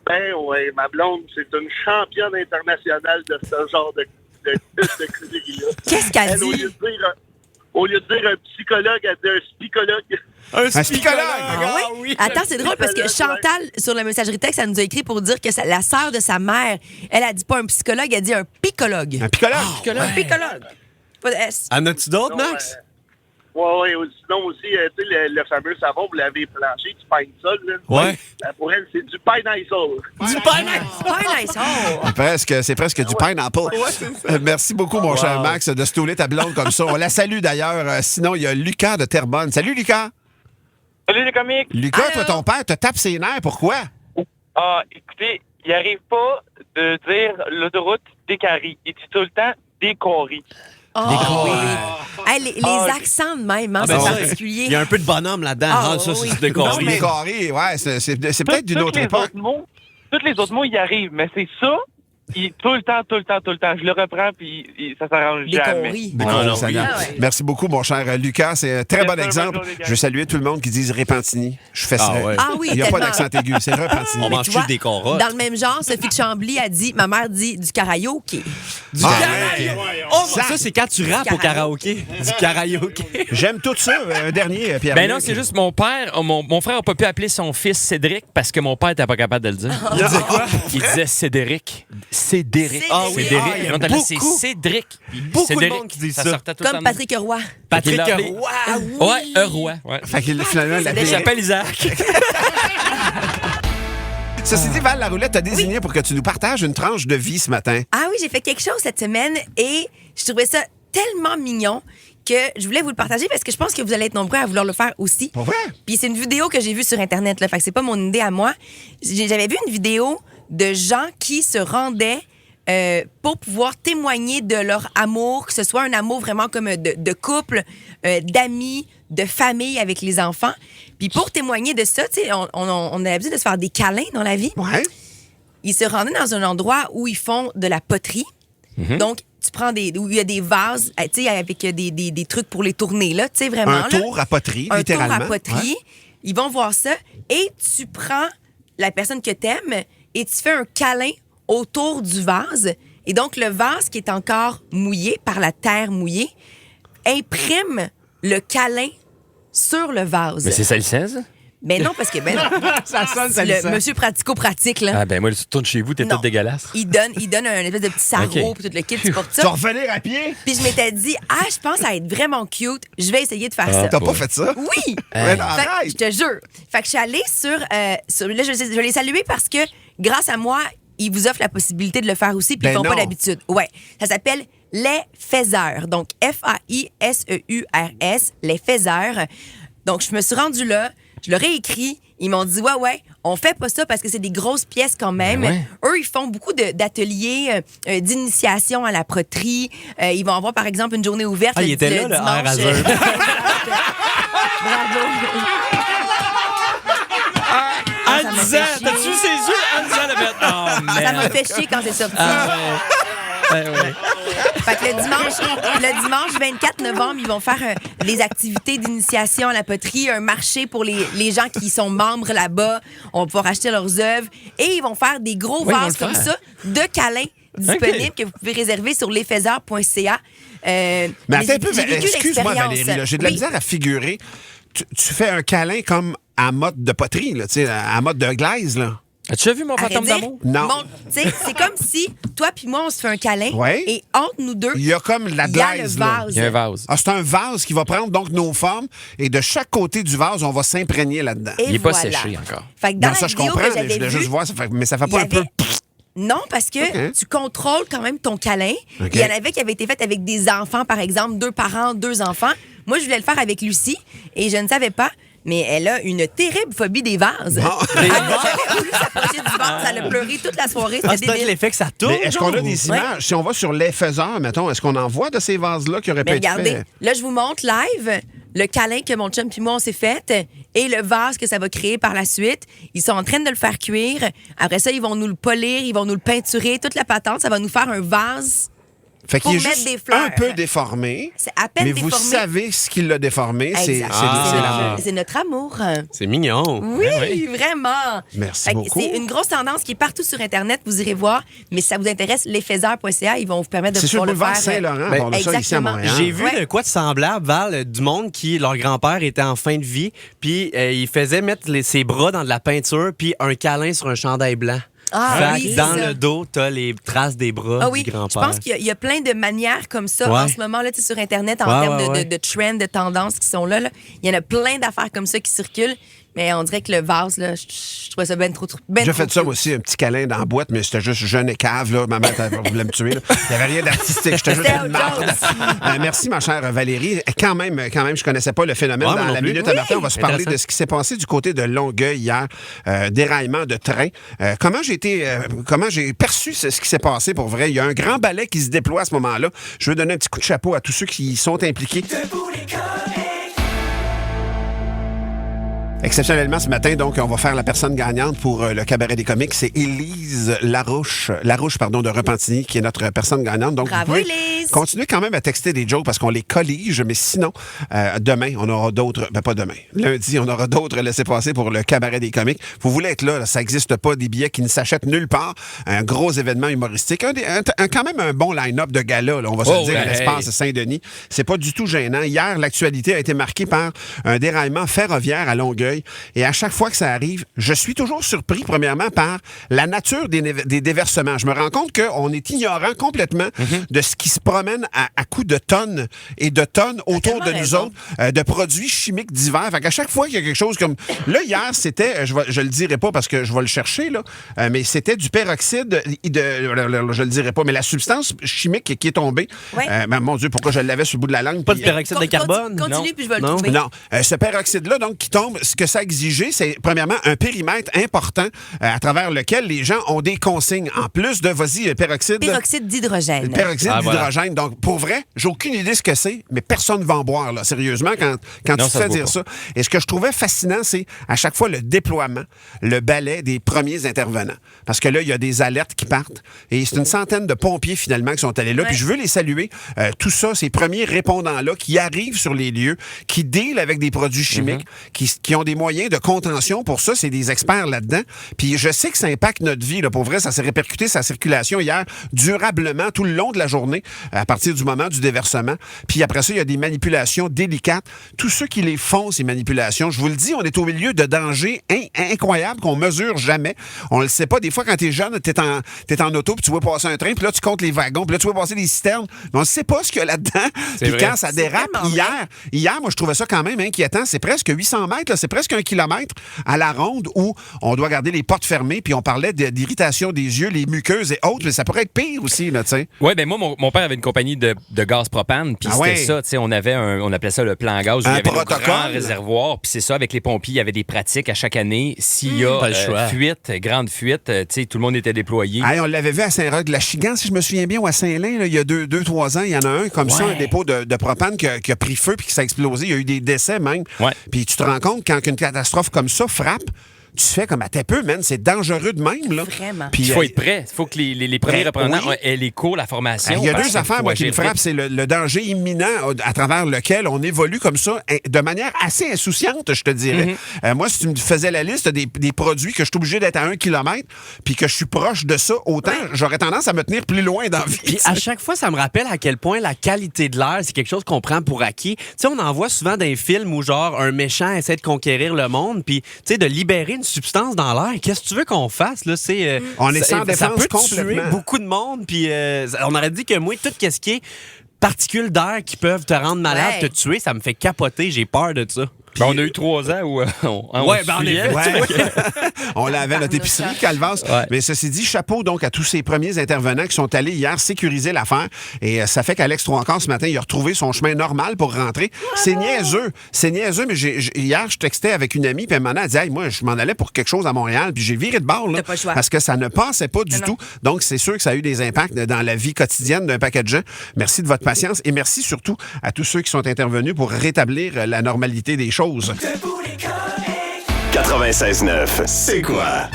Ben oui, ma blonde, c'est une championne internationale de ce genre de conneries-là. Qu'est-ce qu'elle Elle, dit? au lieu de dire un psychologue, elle dit un spicologue. Un psychologue! Ah oui? Attends, c'est drôle parce que Chantal, sur la messagerie texte, elle nous a écrit pour dire que la sœur de sa mère, elle a dit pas un psychologue, elle a dit un picologue. Un picologue? Un picologue. Pas de S. En as-tu d'autres, Non, Max? Oui, sinon aussi, tu sais, le fameux savon, vous l'avez planché, du Pine-Sol. Ouais. Pour elle, c'est du Pine-Isol. Du pineapple! Pas nice. Oh. C'est presque du pineapple. Merci beaucoup, mon cher Max, de stouler ta blonde comme ça. On la salue d'ailleurs. Sinon, il y a Lucas de Terrebonne. Salut, Lucas. Salut les comiques! Lucas, Allô? toi, ton père te tape ses nerfs. Pourquoi? Ah, écoutez, il arrive pas de dire l'autoroute Décarie. Il dit tout le temps Décorie. Oh, oui. Hey, les accents de même, hein, Ah, ben c'est ça, particulier. Il y a un peu de bonhomme là-dedans. Ah, Ah, ça, oui. c'est décoré. Les carrés, ouais, c'est peut-être d'une autre époque. Tous les autres mots, y arrivent, mais c'est ça, tout le temps. Je le reprends, puis ça s'arrange jamais. Décoris. Non, non, Ça oui. gagne. Ah ouais. Merci beaucoup, mon cher Lucas. C'est un très Merci, bon bonne exemple. journée, gang. Je veux saluer tout le monde qui dit Repentigny. Je fais ça. Ah ouais. Ah oui, Il n'y a pas tellement. d'accent aigu, c'est Repentigny. On mange Tu vois, des corottes. dans le même genre, Sophie de Chambly a dit, ma mère dit du karaoké. Du Ah, karaoké. ouais. Oh, ça, c'est quand tu rappes au karaoké. Du karaoké. J'aime tout ça. Un dernier, Pierre. Ben non, c'est juste mon père, mon frère n'a pas pu appeler son fils Cédric parce que mon père n'était pas capable de le dire. Il disait quoi? Il disait Cédric. Cédric. Ah oui. Cédric. Ah, il y a Non, là, c'est beaucoup. Cédric. Beaucoup de Cédric. monde qui dit ça. ça. sortait tout le Comme temps. Patrick Roy. Patrick Fait qu'il l'a Roy. Ah oui. Ouais, Roy. Ouais. Fait qu'il finalement la C'est Il s'appelle Isaac. Ceci dit, Val Laroulette t'a désigné pour que tu nous partages une tranche de vie ce matin. Ah oui, j'ai fait quelque chose cette semaine et je trouvais ça tellement mignon que je voulais vous le partager parce que je pense que vous allez être nombreux à vouloir le faire aussi. Pour vrai? Puis c'est une vidéo que j'ai vue sur Internet, là, fait que c'est pas mon idée à moi. J'avais vu une vidéo de gens qui se rendaient pour pouvoir témoigner de leur amour, que ce soit un amour vraiment comme de couple, d'amis, de famille avec les enfants. Puis pour témoigner de ça, tu sais, on a l'habitude de se faire des câlins dans la vie. Ouais. Ils se rendaient dans un endroit où ils font de la poterie. Donc, tu prends où il y a des vases, tu sais, avec des trucs pour les tourner, là, tu sais, vraiment. Un là. tour à poterie, Un littéralement. tour à poterie. Ils vont voir ça et tu prends la personne que t'aimes et tu fais un câlin autour du vase. Et donc, le vase qui est encore mouillé par la terre mouillée imprime le câlin sur le vase. Mais c'est ça le 16? Ben non, parce que non. Ça sonne, ça Le monsieur pratico-pratique, là. Ah, ben moi, tu tournes chez vous, t'es Non. tout dégueulasse. Il donne un espèce de petit sarrau Ok. puis tout le kit, tu portes Tu vas ça. revenir à pied? Puis je m'étais dit, je pense à être vraiment cute. Je vais essayer de faire Ah. ça. T'as pas fait ça? Oui! Ouais, non, Fait que, arrête! je te jure. Fait que je suis allée là, je l'ai salué parce que grâce à moi, ils vous offrent la possibilité de le faire aussi, puis Ben ils font non. pas d'habitude. Ouais. Ça s'appelle Les Faiseurs. Donc, F-A-I-S-E-U-R-S, Les Faiseurs. Donc, je me suis rendue là, je leur ai écrit. Ils m'ont dit, ouais, on fait pas ça parce que c'est des grosses pièces quand même. Ben ouais. Eux, ils font beaucoup d'ateliers d'initiation à la poterie. Ils vont avoir, par exemple, une journée ouverte. Ah, il était là, le dimanche. air raseur. Bravo. En ça m'a disant, fait chier. t'as-tu vu ses yeux? En disant, le mettre. Oh, Ça m'a merde. fait chier quand c'est sorti. Ouais. Fait que le dimanche 24 novembre, ils vont faire des activités d'initiation à la poterie, un marché pour les gens qui sont membres là-bas. On va pouvoir acheter leurs œuvres. Et ils vont faire des gros Oui, ils vont vases le comme faire. ça de câlins disponibles que vous pouvez réserver sur lesfaiseurs.ca. Mais attends un peu, j'ai vécu excuse-moi l'expérience. Valérie, là, j'ai de la Oui. misère à figurer. Tu fais un câlin comme à mode de poterie, là, tu sais, à mode de glaise, là. As-tu déjà vu mon À vrai fantôme dire, d'amour? Non. tu sais, c'est comme si toi puis moi, on se fait un câlin. Ouais. Et entre nous deux, Il y a comme de la il y a le glaise, là. vase. Il y a un vase. Ah, c'est un vase qui va prendre donc nos formes et de chaque côté du vase, on va s'imprégner là-dedans. Et Il est pas voilà. séché encore. Fait que dans Non, la ça, je vidéo comprends, que mais je j'avais voulais vue, juste voir, mais ça fait il pas y un peu... avait- Non, parce que OK. tu contrôles quand même ton câlin. OK. Il y en avait qui avaient été faits avec des enfants, par exemple, 2 parents, 2 enfants. Moi, je voulais le faire avec Lucie et je ne savais pas. mais elle a une terrible phobie des vases. Elle n'a jamais voulu s'approcher du vase. Elle a pleuré toute la soirée. Ah, C'était c'est peut-être débile. l'effet que ça tourne. Mais est-ce qu'on a genre, des ou- images? Si on va sur les faiseurs, mettons, est-ce qu'on en voit de ces vases-là qui auraient pu Mais être regardez, faits? là, je vous montre live le câlin que mon chum puis moi, on s'est fait et le vase que ça va créer par la suite. Ils sont en train de le faire cuire. Après ça, ils vont nous le polir, ils vont nous le peinturer, toute la patente. Ça va nous faire un vase. Fait qu'il pour est mettre juste des fleurs. un peu déformé. C'est à peine mais déformé. vous savez ce qui l'a déformé. C'est Exact. l'amour. C'est notre amour. C'est mignon. Oui, vraiment. Merci Fait que beaucoup. C'est une grosse tendance qui est partout sur Internet. Vous irez voir. Mais si ça vous intéresse, lesfaiseurs.ca, ils vont vous permettre de C'est sur pouvoir le le boulevard faire. Saint-Laurent, Ben, on a ça ici à exactement. Montréal. J'ai vu Ouais. de quoi de semblable, Val, du monde qui, leur grand-père était en fin de vie, puis il faisait mettre ses bras dans de la peinture, puis un câlin sur un chandail blanc. Ah Fait que oui, dans c'est ça. le dos, t'as les traces des bras Ah oui, du je grand-père. pense qu'il y a plein de manières comme ça Ouais. en ce moment là, tu sais, sur Internet en Ouais, termes ouais, ouais. de trends, de tendances qui sont là, là. Il y en a plein d'affaires comme ça qui circulent, mais on dirait que le vase, là, je trouvais ça ben trop. J'ai fait ça moi aussi, un petit câlin dans la boîte, mais c'était juste jeune et cave. Là. Ma mère voulait me tuer. Là. Il n'y avait rien d'artistique. J'étais juste C'était une autre marde. chose. Merci, ma chère Valérie. Quand même, je connaissais pas le phénomène Ouais, moi dans non la plus. minute Oui. à Martin. On va se parler Intéressant. de ce qui s'est passé du côté de Longueuil hier. Déraillement de train. Comment j'ai perçu ce qui s'est passé pour vrai? Il y a un grand balai qui se déploie à ce moment-là. Je veux donner un petit coup de chapeau à tous ceux qui y sont impliqués. Exceptionnellement, ce matin, donc, on va faire la personne gagnante pour le cabaret des comiques. C'est Élise Larouche, de Repentigny, qui est notre personne gagnante. Donc, Bravo, vous pouvez Élise! continuer quand même à texter des jokes parce qu'on les collige, mais sinon, demain, on aura d'autres... Ben, pas demain. Lundi, on aura d'autres laissés-passer pour le cabaret des comiques. Vous voulez être là, ça n'existe pas, des billets qui ne s'achètent nulle part. Un gros événement humoristique. Quand même un bon line-up de gala, là, on va se le dire, à l'espace Saint-Denis. C'est pas du tout gênant. Hier, l'actualité a été marquée par un déraillement ferroviaire à Longueuil. Et à chaque fois que ça arrive, je suis toujours surpris, premièrement, par la nature des déversements. Je me rends compte qu'on est ignorant complètement de ce qui se promène à coups de tonnes et de tonnes autour de tellement nous raison. autres, de produits chimiques divers. Fait qu'à chaque fois qu'il y a quelque chose comme... Là, hier, c'était... Je le dirai pas parce que je vais le chercher, là, mais c'était du peroxyde je le dirai pas, mais la substance chimique qui est tombée. Ouais. Ben, mon Dieu, pourquoi je l'avais sur le bout de la langue? Pas de puis- peroxyde de carbone? Continue, Non. puis je vais le Non. trouver. non, ce peroxyde-là, donc, qui tombe, ce que ça exigeait, c'est premièrement un périmètre important à travers lequel les gens ont des consignes. En plus de, vas-y, peroxyde. Peroxyde d'hydrogène. Le peroxyde Ah, voilà. d'hydrogène. Donc, pour vrai, j'ai aucune idée ce que c'est, mais personne ne va en boire, là, sérieusement, quand Non, tu te ça fais se boit dire pas. ça. Et ce que je trouvais fascinant, c'est à chaque fois le déploiement, le balai des premiers intervenants. Parce que là, il y a des alertes qui partent. Et c'est une centaine de pompiers, finalement, qui sont allés là. Ouais. Puis je veux les saluer. Tout ça, ces premiers répondants-là qui arrivent sur les lieux, qui dealent avec des produits chimiques, qui ont des moyens de contention. Pour ça, c'est des experts là-dedans. Puis je sais que ça impacte notre vie. Là. Pour vrai, ça s'est répercuté sa circulation hier durablement tout le long de la journée, à partir du moment du déversement. Puis après ça, il y a des manipulations délicates. Tous ceux qui les font, ces manipulations, je vous le dis, on est au milieu de dangers incroyables qu'on mesure jamais. On le sait pas. Des fois, quand t'es jeune, t'es en auto, puis tu vois passer un train, puis là, tu comptes les wagons, puis là, tu vois passer des citernes. Mais on ne sait pas ce qu'il y a là-dedans. Puis vrai. quand ça C'est dérape, vraiment hier, moi, je trouvais ça quand même inquiétant. C'est presque 800 mètres, là, c'est presque 1 kilomètre à la ronde où on doit garder les portes fermées, puis on parlait d'irritation des yeux, les muqueuses et autres, mais ça pourrait être pire aussi, là, tu sais. Oui, ben moi, mon père avait une compagnie de gaz propane, puis Ah c'était ouais? ça, tu sais, on appelait ça le plan gaz, où Un il y avait nos protocole. grands réservoirs, puis c'est ça, avec les pompiers, il y avait des pratiques à chaque année. S'il y a Pas le choix. fuite, grande fuite, tu sais, tout le monde était déployé. Hey, on l'avait vu à Saint-Roch-de-la-Chigan, si je me souviens bien, ou à Saint-Lin, là, il y a 2-3 ans, il y en a un comme ça, un dépôt de propane qui a pris feu puis qui s'est explosé. Il y a eu des décès même. Ouais. Puis tu te rends compte, quand une catastrophe comme ça frappe, tu fais comme à tes peu, man, c'est dangereux de même. Là. Vraiment. Puis, Il faut être prêt. Il faut que les premiers Ben, représentants oui. aient les cours, la formation. il y a parce deux qu'il affaires, faut moi, qui me agir frappent. vite. C'est le danger imminent à travers lequel on évolue comme ça, de manière assez insouciante, je te dirais. Moi, si tu me faisais la liste des produits que je suis obligé d'être à 1 kilomètre, puis que je suis proche de ça, autant j'aurais tendance à me tenir plus loin dans la vie. Puis à chaque fois, ça me rappelle à quel point la qualité de l'air, c'est quelque chose qu'on prend pour acquis. Tu sais, on en voit souvent dans les films où, genre, un méchant essaie de conquérir le monde, puis, tu sais, de libérer une substance dans l'air. Qu'est-ce que tu veux qu'on fasse, là? C'est, On est sans ça défense peut complètement. tuer beaucoup de monde, puis on aurait dit que moi, tout ce qui est particules d'air qui peuvent te rendre malade, Ouais. te tuer, ça me fait capoter. J'ai peur de ça. Ben, on a eu 3 ans où on Ouais, ben, en fuyait. Ouais. On l'avait à notre épicerie, Calvas. Ouais. Mais ceci dit, chapeau donc à tous ces premiers intervenants qui sont allés hier sécuriser l'affaire. Et ça fait qu'Alex Trois-Encore, ce matin, il a retrouvé son chemin normal pour rentrer. C'est niaiseux. C'est niaiseux, mais hier, je textais avec une amie, puis elle m'en a dit, hey, moi, je m'en allais pour quelque chose à Montréal, puis j'ai viré de bord, là. T'as pas le choix. Parce que ça ne passait pas du tout. Donc, c'est sûr que ça a eu des impacts dans la vie quotidienne d'un paquet de gens. Merci de votre patience et merci surtout à tous ceux qui sont intervenus pour rétablir la normalité des choses. 96.9, c'est quoi?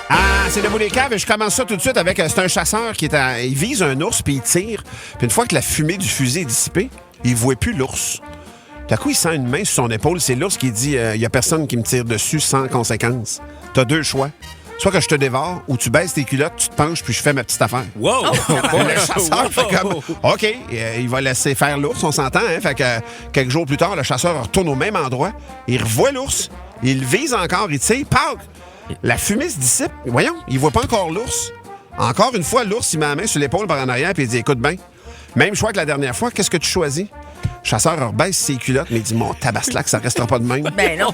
Ah, c'est Debout les caves et je commence ça tout de suite avec... c'est un chasseur qui il vise un ours puis il tire. Puis une fois que la fumée du fusil est dissipée, il ne voit plus l'ours. D'un coup, il sent une main sur son épaule. C'est l'ours qui dit il n'y a personne qui me tire dessus sans conséquence. T'as 2 choix. Soit que je te dévore ou tu baisses tes culottes, tu te penches puis je fais ma petite affaire. Wow! Le chasseur fait comme OK, il va laisser faire l'ours, on s'entend. Hein? Fait que quelques jours plus tard, le chasseur retourne au même endroit. Il revoit l'ours. Il vise encore. Il tire. Pac! La fumée se dissipe. Voyons, il voit pas encore l'ours. Encore une fois, l'ours, il met la main sur l'épaule par en arrière puis il dit écoute bien, même choix que la dernière fois, qu'est-ce que tu choisis? Le chasseur rebaisse ses culottes, mais il dit mon tabaslac, ça restera pas de même. Ben non.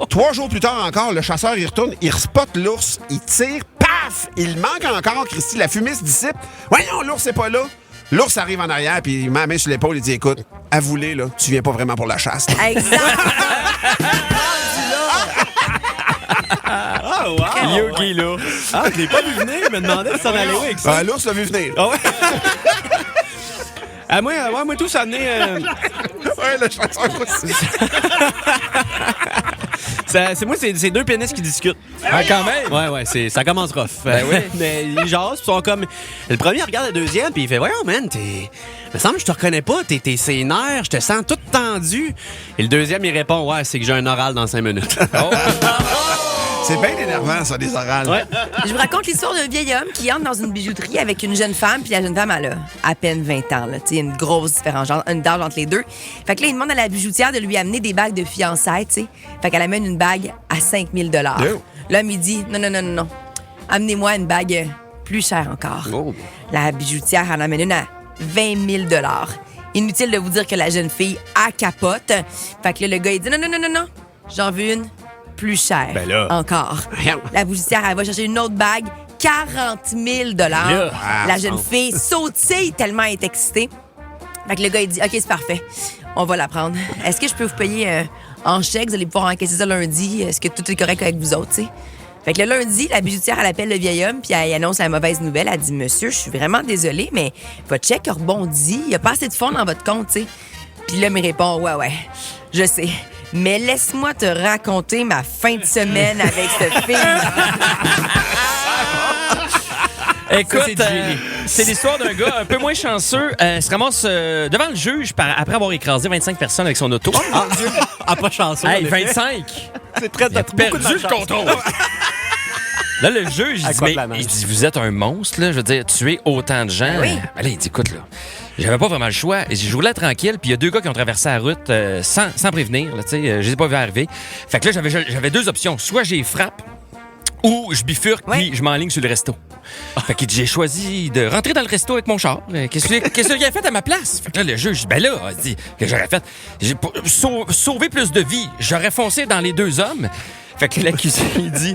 3 jours plus tard encore, le chasseur, il retourne, il spotte l'ours, il tire, paf! Il manque encore, Christy, la fumée se dissipe. Voyons, l'ours n'est pas là. L'ours arrive en arrière, puis il met la main sur l'épaule, il dit écoute, avoue-le, là, tu viens pas vraiment pour la chasse. Exact. Ah, wow! Yogi, là. Ah, je l'ai pas vu venir, il me demandait si ça allait où avec ça. L'ours l'a vu venir. Ah ouais? Ah, moi, tout, ça a amené... Ouais, le chasseur aussi. c'est 2 pénis qui discutent. Ah, quand même. Ouais, ça commence rough. Ben oui. Mais ils jasent, puis sont comme... Le premier regarde le deuxième, puis il fait « Voyons, man, il me semble que je te reconnais pas, t'es ses nerfs, je te sens tout tendu. » Et le deuxième, il répond « Ouais, c'est que j'ai un oral dans 5 minutes. » C'est bien énervant, ça, des orales. Ouais. Je vous raconte l'histoire d'un vieil homme qui entre dans une bijouterie avec une jeune femme, puis la jeune femme, elle a à peine 20 ans. Là. Il y a une grosse différence, une d'âge entre les deux. Fait que là, il demande à la bijoutière de lui amener des bagues de fiançailles, tu sais. Fait qu'elle amène une bague à 5 000 Oh. L'homme, il dit non. Amenez-moi une bague plus chère encore. Oh. La bijoutière en amène une à 20 000 Inutile de vous dire que la jeune fille a capote. Fait que là, le gars, il dit non. J'en veux une plus chère Ben là. encore. La bijoutière, elle va chercher une autre bague, 40 000 La jeune fille sautille tellement elle est excitée. Fait que le gars, il dit, OK, c'est parfait. On va la prendre. Est-ce que je peux vous payer en chèque? Vous allez pouvoir encaisser ça lundi. Est-ce que tout est correct avec vous autres, tu sais? Fait que le lundi, la bijoutière, elle appelle le vieil homme, puis elle annonce la mauvaise nouvelle. Elle dit, monsieur, je suis vraiment désolée, mais votre chèque a rebondi. Il n'y a pas assez de fonds dans votre compte, tu sais. Puis l'homme, il répond, ouais, je sais. Mais laisse-moi te raconter ma fin de semaine avec cette fille. Écoute, c'est du génie. c'est l'histoire d'un gars un peu moins chanceux. Se ramasse devant le juge après avoir écrasé 25 personnes avec son auto. Ah, Dieu! Ah, pas chanceux. Hey, en effet. 25! C'est très Il a perdu le contrôle. Là, le juge, À il dit, quoi mais, de la neige? il dit, vous êtes un monstre, là. Je veux dire, tuer autant de gens. Oui. Ben là, il dit, écoute, là, j'avais pas vraiment le choix. Il dit, je voulais être tranquille, puis il y a 2 gars qui ont traversé la route sans prévenir, là, tu sais. Je les ai pas vus arriver. Fait que là, j'avais 2 options. Soit j'ai frappe, ou je bifurque, puis je m'enligne sur le resto. Fait que j'ai choisi de rentrer dans le resto avec mon char. Qu'est-ce que il a fait à ma place? Fait que là, le juge, ben là, il dit que j'aurais fait. Pour sauver plus de vies, j'aurais foncé dans les 2 hommes. Fait que l'accusé, il dit,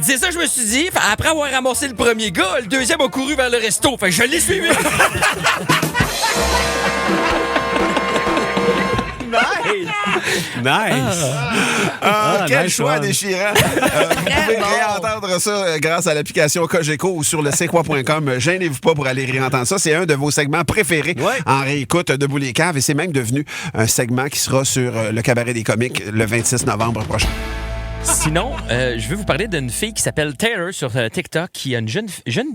c'est ça que je me suis dit. Après avoir ramassé le premier gars, le deuxième a couru vers le resto. Fait que je l'ai suivi. Nice! Quel nice choix one. déchirant. Vous pouvez bon. réentendre ça grâce à l'application Cogeco ou sur le c'est-quoi.com. Gênez-vous pas pour aller réentendre ça. C'est un de vos segments préférés en réécoute de Debout les caves et c'est même devenu un segment qui sera sur le Cabaret des comiques le 26 novembre prochain. Sinon, je veux vous parler d'une fille qui s'appelle Taylor sur TikTok, qui a une jeune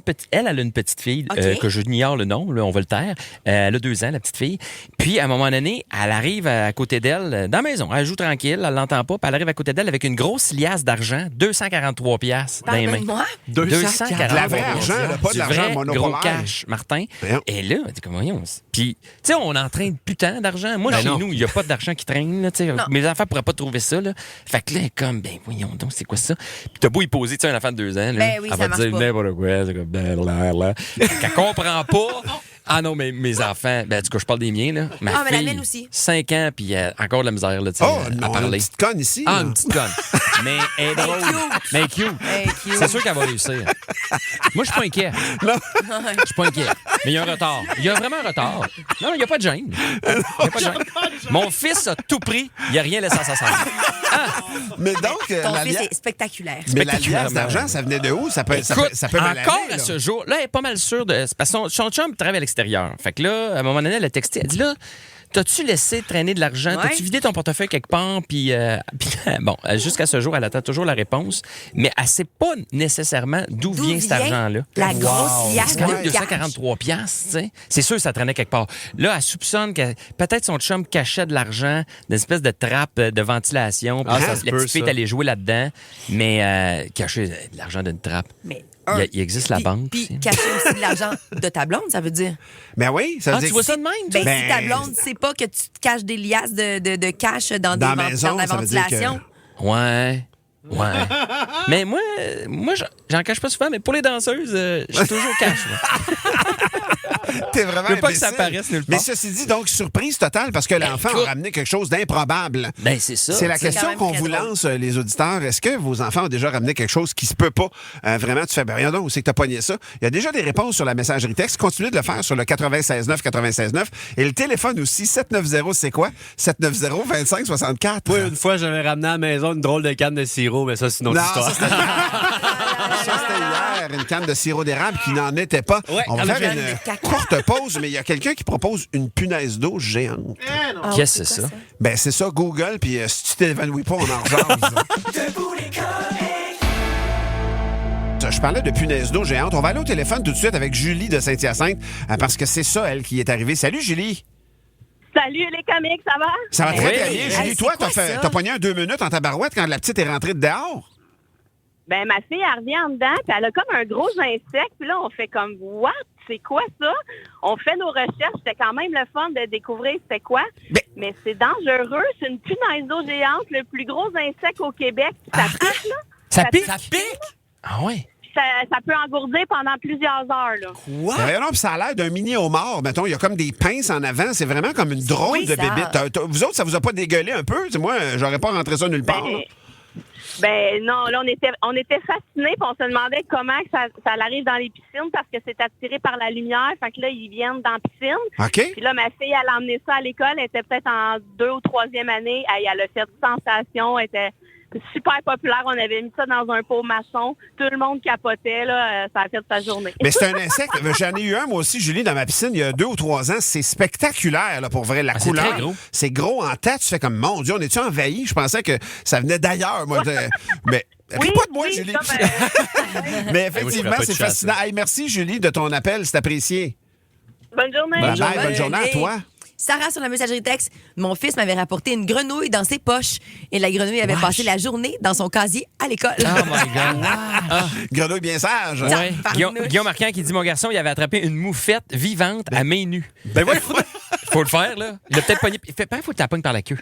petite... Elle a une petite fille OK. que je n'ignore le nom, là, on va le taire. Elle a 2 ans, la petite fille. Puis, à un moment donné, elle arrive à côté d'elle, dans la maison. Elle joue tranquille, elle l'entend pas. Puis elle arrive à côté d'elle avec une grosse liasse d'argent, 243 piastres dans les mains. Pardonne-moi. 243 De la vraie argent, là, pas de Du l'argent vrai monopolaire. gros cash, Martin. Voyons. Et là, elle dit, comment voyons. Puis, tu sais, on entraîne putain d'argent. Moi, chez nous, il n'y a pas d'argent qui traîne. Là, tu sais. Mes enfants pourraient pas trouver ça. Là. Fait que là, elle est comme, voyons donc, c'est quoi ça? Puis t'as beau y poser, tu sais, un enfant de 2 ans. Là, Ben oui, elle ça va te dire marche pas. n'importe quoi. C'est comme, blablabla. Qu'elle comprend pas. Ah non, mais mes enfants, ben, du coup, je parle des miens, là. mais la fille, mienne aussi. 5 ans, puis encore de la misère, là, tu sais, Oh, à non, parler. une petite conne ici. Ah, là. une petite conne. Mais elle est drôle. Mais elle est cute. Hey, cute. C'est sûr qu'elle va réussir. Moi, je suis pas inquiet. Je suis pas inquiet. Mais il y a un retard. Il y a vraiment un retard. Non, il n'y a pas de gêne. Il y a pas de gêne. Mon fils a tout pris. Il n'y a rien laissé à sa sœur. Mais donc, Ton fils est spectaculaire. mais la spectaculairement. liasse d'argent, ça venait de où? Ça peut, Écoute, ça peut mal encore aller, à là. ce jour, là, elle est pas mal sûre de. Parce que son chum travaille à l'extérieur. Fait que là, à un moment donné, elle a texté. Elle dit là, t'as-tu laissé traîner de l'argent? Ouais. T'as-tu vidé ton portefeuille quelque part? Puis, bon, jusqu'à ce jour, elle attend toujours la réponse. Mais elle sait pas nécessairement d'où vient cet argent-là. La grosse liasse C'est quand même de cash. 243 piastres, tu sais. C'est sûr que ça traînait quelque part. Là, elle soupçonne que peut-être son chum cachait de l'argent, d'une espèce de trappe de ventilation. Puis Ah, ça la se peut, petite fille est ça. allée jouer là-dedans, mais cacher de l'argent d'une trappe. Mais Il existe la banque Puis aussi. cacher aussi de l'argent de ta blonde, ça veut dire. Ben oui, ça veut Ah, dire tu vois ça de même, toi? Ben, si ta Ben, blonde sait pas que tu te caches des liasses de cash dans Dans la des maison, dans la ça veut dire que- ventilation. Ouais. Mais moi j'en cache pas souvent, mais pour les danseuses, je suis toujours cash. T'es vraiment Je veux pas que ça imbécile. apparaisse nulle Mais part. ceci dit, donc, surprise totale parce que l'enfant écoute. a ramené quelque chose d'improbable. Ben, c'est ça. C'est la C'est quand question même qu'on très vous drôle. lance, les auditeurs. Est-ce que vos enfants ont déjà ramené quelque chose qui se peut pas? Vraiment, tu fais, ben rien donc, où c'est que t'as pogné ça? Il y a déjà des réponses sur la messagerie texte. Continuez de le faire sur le 96.9, 96.9. Et le téléphone aussi, 790, c'est quoi? 790-2564. Oui, une fois, j'avais ramené à la maison une drôle de canne de sirop, mais ça, c'est une autre Non, histoire. ça, c'était hier, une canne de sirop d'érable qui n'en était pas. Ouais, On va comme faire canne une de caca. courte pause, mais il y a quelqu'un qui propose une punaise d'eau géante. Qu'est-ce que c'est ça? Ben, c'est ça, Google, puis si tu t'évanouis pas, on en rejase. Je parlais de punaise d'eau géante. On va aller au téléphone tout de suite avec Julie de Saint-Hyacinthe, parce que c'est ça, elle, qui est arrivée. Salut, Julie. Salut les comiques, ça va? Ça va très, Oui. très bien. Hey, Julie, c'est toi, quoi ça? t'as pogné un 2 minutes en tabarouette quand la petite est rentrée de dehors. Ben, ma fille, elle revient en dedans, puis elle a comme un gros insecte, puis là, on fait comme, what? C'est quoi ça? On fait nos recherches, c'était quand même le fun de découvrir c'était quoi. Mais c'est dangereux, c'est une punaise d'eau géante, le plus gros insecte au Québec. Ça pique, là. Ça pique? Ça pique. Ah ouais? Ça peut engourdir pendant plusieurs heures, là. Ben voyons donc, puis ça a l'air d'un mini homard. Mettons, il y a comme des pinces en avant. C'est vraiment comme une drôle Oui, de ça. bébite. Vous autres, ça vous a pas dégueulé un peu? T'sais, moi, j'aurais pas rentré ça nulle part. là. Ben non, là, on était fascinés, puis on se demandait comment que ça arrive dans les piscines, parce que c'est attiré par la lumière. Fait que là, ils viennent dans la piscine. OK? Puis là, ma fille, elle a emmené ça à l'école. Elle était peut-être en 2e ou 3e année. Elle a fait sensation. Elle était super populaire. On avait mis ça dans un pot maçon. Tout le monde capotait. Là. Ça a fait sa journée. Mais c'est un insecte. J'en ai eu un, moi aussi, Julie, dans ma piscine, il y a 2 ou 3 ans. C'est spectaculaire, là, pour vrai. La c'est couleur. très gros. C'est gros en tête. Tu fais comme, mon Dieu, on est-tu envahi? Je pensais que ça venait d'ailleurs, moi. Mais ris pas de moi, Julie. Mais effectivement, pas de c'est chasse, fascinant. Hey, merci, Julie, de ton appel. C'est apprécié. Bonne journée. Bye bye. journée. Bonne journée à Hey. toi. Sarah, sur la messagerie texte, mon fils m'avait rapporté une grenouille dans ses poches. Et la grenouille avait passé la journée dans son casier à l'école. Oh my God. Grenouille bien sage. Ouais. Tabarnouche. Guillaume Marquand qui dit mon garçon, il avait attrapé une moufette vivante à main nue. Ben oui, Faut le faire, là. Il a peut-être pogné. Il fait pas, il faut que tu la pognes par la queue.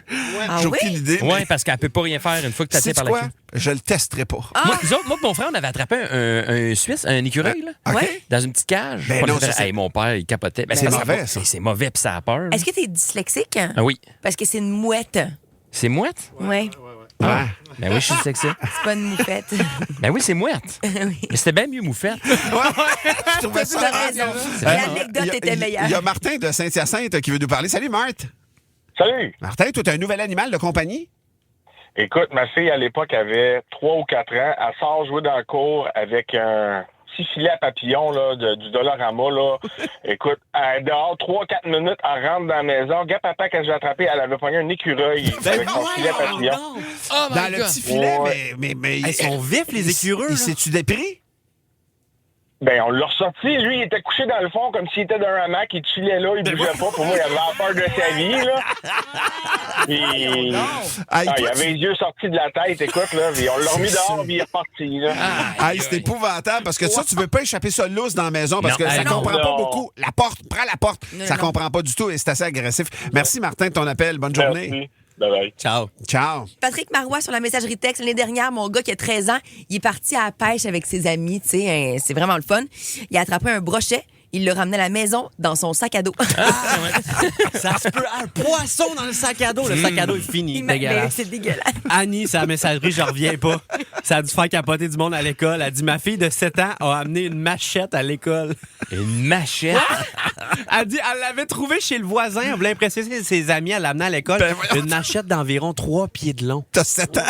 Ah j'ai oui? aucune idée. Ouais, parce qu'elle peut pas rien faire une fois que tu la tiens Sais-tu par la quoi? queue. Je le testerai pas. Moi, moi et mon frère, on avait attrapé un Suisse, un écureuil, là. OK? Ouais. Dans une petite cage. Ben On non, avait fait, ça, c'est- hey, mon père, il capotait. Ben, C'est parce mauvais, que ça. C'est mauvais, puis ça a peur. là. Est-ce que tu es dyslexique? Ah oui. Parce que c'est une mouette. C'est mouette? Oui. Ouais. Ben oui, je suis sexy. C'est pas une moufette. Ben oui, c'est mouette. Oui. Mais c'était bien mieux moufette. Je trouvais ça. Tu as raison. L'anecdote était meilleure. Il y a Martin de Saint-Hyacinthe qui veut nous parler. Salut, Marthe. Salut! Martin, toi, tu as un nouvel animal de compagnie? Écoute, ma fille, à l'époque, avait 3 ou 4 ans. Elle sort jouer dans le cours avec un petit filet à papillon là, du Dollarama. Là. Écoute, elle est dehors 3-4 minutes, elle rentre dans la maison. Regarde, papa, quand je l'ai attrapée, elle avait pogné un écureuil avec son filet à papillon. Oh my Dans le God. petit filet, Ouais. mais Ils sont vifs, les écureux. Il là. s'est-tu dépris? Ben, on l'a ressorti. Lui, il était couché dans le fond comme s'il était dans un hamac. Il chillait là, il bougeait pas. Pour moi, il avait peur de sa vie, là. Puis, Hey, il toi, avait les yeux sortis de la tête, écoute, là. Puis on l'a remis dehors, puis il est reparti, là. Hey, c'est épouvantable parce que ça, tu veux pas échapper ça lousse dans la maison parce Non, que ça non. comprend pas Non. beaucoup. La porte, prends la porte. Non, Ça non. comprend pas du tout et c'est assez agressif. Merci, Martin, de ton appel. Bonne journée. Merci. Bye-bye. Ciao. Ciao. Patrick Marois sur la messagerie texte. L'année dernière, mon gars qui a 13 ans, il est parti à la pêche avec ses amis. Tu sais, c'est vraiment le fun. Il a attrapé un brochet. il l'a ramené à la maison dans son sac à dos. Ça se peut. Un poisson dans le sac à dos. Le sac à dos est fini. Mais c'est dégueulasse. Annie, sa messagerie, je reviens pas. Ça a dû faire capoter du monde à l'école. Elle dit, ma fille de 7 ans a amené une machette à l'école. Une machette? Elle dit, elle l'avait trouvée chez le voisin. Elle voulait impressionner ses amis. Elle l'a amenée à l'école. Une machette d'environ 3 pieds de long. T'as 7 ans.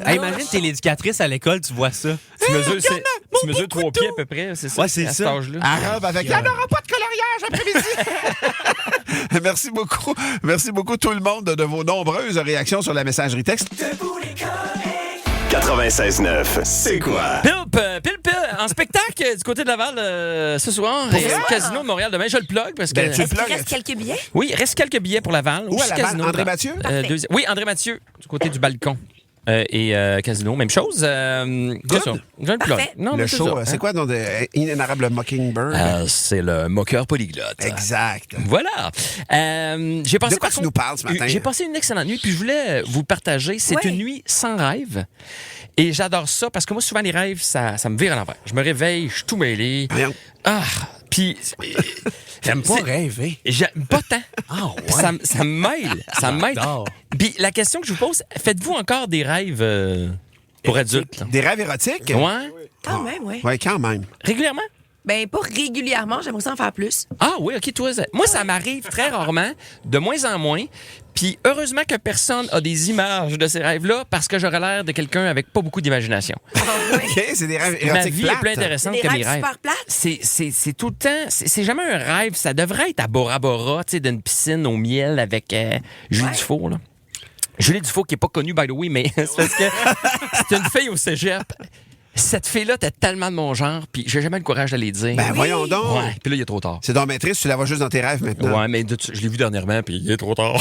Hey, imagine, t'es l'éducatrice à l'école, tu vois ça. Tu mesures 3 pieds à peu près, c'est ça? Ouais, c'est à ça. cet âge-là. Arabe avec. Il n'y en aura pas de coloriage après-midi. Merci beaucoup. Merci beaucoup tout le monde de vos nombreuses réactions sur la messagerie texte. 96.9, c'est quoi? Pile, en spectacle du côté de Laval ce soir. Et au Casino de Montréal demain, je le plug parce que... Ben, tu le Est-ce qu'il plugues. reste quelques billets? Oui, il reste quelques billets pour Laval. Où à Aussi Laval? Casino, André Mathieu? Oui, André Mathieu, du côté du balcon. Et Casino, même chose. C'est ça. Je le plug. Parfait. Non, Le mais c'est show, ça, c'est quoi donc de Inenarrable Mockingbird? c'est le moqueur polyglotte. Exact. Voilà. J'ai passé De quoi tu nous parles ce matin? J'ai passé une excellente nuit, puis je voulais vous partager. C'est Ouais. une nuit sans rêve. Et j'adore ça parce que moi, souvent, les rêves, ça me vire à l'envers. Je me réveille, je suis tout mêlé. Voyons. Ah, puis... J'aime pas rêver. J'aime pas tant. Ah, ouais. Ça me mêle. Ça me mêle. J'adore. Puis la question que je vous pose, faites-vous encore des rêves pour adultes? Là? Des rêves érotiques? Ouais? Quand même, oui. Oui, quand même. Régulièrement? Ben, pas régulièrement. J'aimerais ça en faire plus. Ah oui, OK, toi, moi, ça m'arrive très rarement, de moins en moins. Puis heureusement que personne a des images de ces rêves-là parce que j'aurais l'air de quelqu'un avec pas beaucoup d'imagination. OK, c'est des rêves érotiques Ma vie est plates. plus intéressante Des que mes rêves rêves. super plates? C'est tout le temps... C'est jamais un rêve. Ça devrait être à Bora Bora, tu sais, d'une piscine au miel avec Julie Dufault, là. Julie Dufault, qui est pas connue, by the way, mais c'est parce que c'est une fille au cégep. Cette fille-là, t'es tellement de mon genre, puis j'ai jamais le courage de les dire. Ben voyons donc. Ouais, puis là, il est trop tard. C'est donc maîtrise, tu la vois juste dans tes rêves maintenant. Ouais, mais je l'ai vu dernièrement, puis il est trop tard.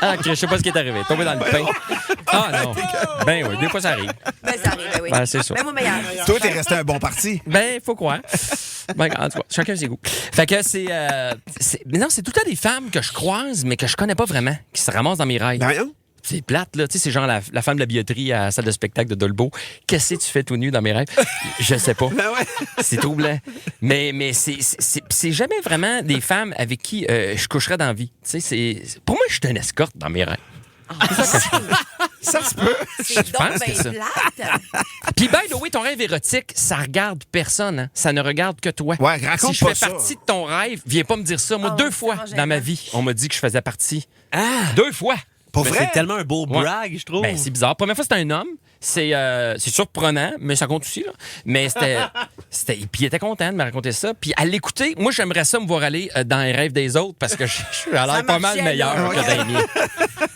Ah, ok, je sais pas ce qui est arrivé. Tombé dans le pain. Ah non. Ben oui, des fois, ça arrive. Ben, ça arrive, ben oui. Ben, c'est ça. Ben, moi, meilleur. Toi, t'es resté un bon parti. Ben, faut croire. Ben, en tout cas, chacun ses goûts. Fait que mais non, c'est tout le temps des femmes que je croise, mais que je connais pas vraiment, qui se ramassent dans mes rêves. Ben voyons. C'est plate, là. Tu sais, c'est genre la femme de la billetterie à la salle de spectacle de Dolbeau. Qu'est-ce que tu fais tout nu dans mes rêves? Je sais pas. Ben ouais. C'est troublant. Mais c'est jamais vraiment des femmes avec qui je coucherais dans la vie. Tu sais, pour moi, je suis une escorte dans mes rêves. Ça se peut. C'est pense donc que ben ça. plate. Puis, by the way, ton rêve érotique, ça regarde personne. Hein? Ça ne regarde que toi. Ouais, raconte si je pas fais ça. partie de ton rêve, viens pas me dire ça. Moi, Oh, 2 c'est fois vraiment dans ma gênant. vie, on m'a dit que je faisais partie. Ah! 2 fois. Pour Mais vrai? c'est tellement un beau Ouais. brag, je trouve. Ben, c'est bizarre. Première fois, c'était un homme. C'est surprenant, mais ça compte aussi. Là. Mais puis il était content de me raconter ça. Puis à l'écouter, moi, j'aimerais ça me voir aller dans les rêves des autres parce que je suis à l'air pas mal marchait, meilleur là. que dans les miens.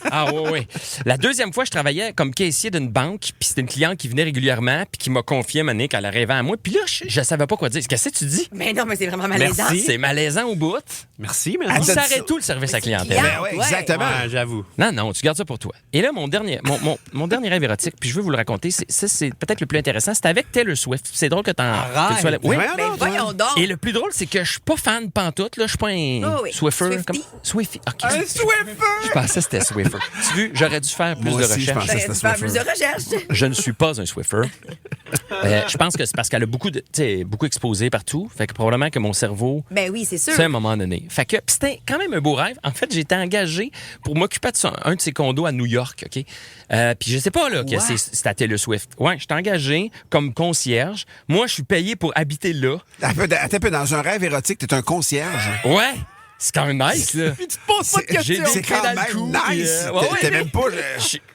Ah oui, oui. La deuxième fois, je travaillais comme caissier d'une banque, puis c'était une cliente qui venait régulièrement, puis qui m'a confié, Monique, qu'elle rêvait à moi. Puis là, je savais pas quoi dire. Qu'est-ce que tu dis? Mais non, mais c'est vraiment malaisant. Merci. C'est malaisant au bout. Merci, Ah, mais Il ça- s'arrête tout le service à clientèle. client. Ben ouais, Ouais. exactement. Ouais, j'avoue. Non, tu gardes ça pour toi. Et là, mon dernier rêve érotique, puis je veux vous le raconter, c'est peut-être le plus intéressant, c'était avec Taylor Swift. C'est drôle que tu sois là. Oui. Voyons Ben, donc, voyons donc. Et le plus drôle, c'est que je suis pas fan pantoute, là. Je suis pas un Oh oui. Swiffer. Swiftie. Swiftie. OK. Un Swiffer! Je pensais que c'était Swiffer. Tu vois, j'aurais dû faire plus Moi de aussi, je recherches. pensais. Ben, c'était faire plus de Swiffer. recherches. Je ne suis pas un Swiffer. Je pense que c'est parce qu'elle a beaucoup exposé partout. Fait que probablement que mon cerveau, Ben oui, c'est sûr. c'est à un moment donné. Fait que pis c'était quand même un beau rêve. En fait, j'ai été engagé pour m'occuper de un de ses condos à New York, OK? Puis je sais pas, là, que c'est à Taylor Swift. Ouais, j'étais engagé comme concierge. Moi, je suis payé pour habiter là. Attends un peu, dans un rêve érotique, t'es un concierge. Ouais! C'est quand même nice, là. Puis tu te poses pas de J'ai questions. des C'est clés quand dans le même cou, nice. puis, ouais, T'es mais- même pas...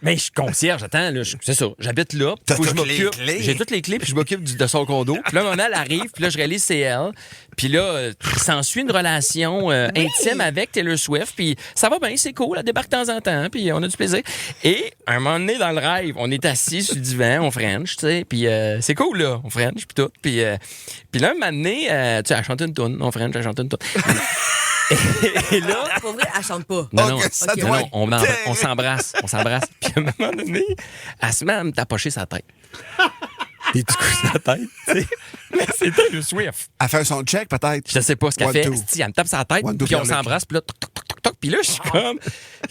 Mais je suis concierge, attends, là, c'est ça. J'habite là. T'as Faut que je toutes les m'occupe. clés. J'ai toutes les clés, puis je m'occupe de son condo. Puis là, un moment, elle arrive, puis là, je réalise c'est elle. Puis là, il s'ensuit une relation intime avec Taylor Swift. Puis ça va bien, c'est cool. Elle débarque de temps en temps, puis on a du plaisir. Et un moment donné, dans le rêve, on est assis sur le divan, on French, tu sais. Puis c'est cool, là, on French, puis tout. Puis là, un moment donné, tu sais, elle chante une toune. On French, elle chante une toune. Et là... Pour vrai, elle chante pas. Non, non, Ok, ça Ok. doit non, on s'embrasse. Puis à un moment donné, elle se met à me tapocher sa tête. Des petits coups sur la tête, tu sais. Mais c'était le Swift. À faire son check, peut-être. Je sais pas ce qu'elle One, fait. two. Si, elle me tape sa tête, One, two, puis on Pierre-Luc. s'embrasse, puis là, toc, toc, toc, toc, Puis là, je suis comme,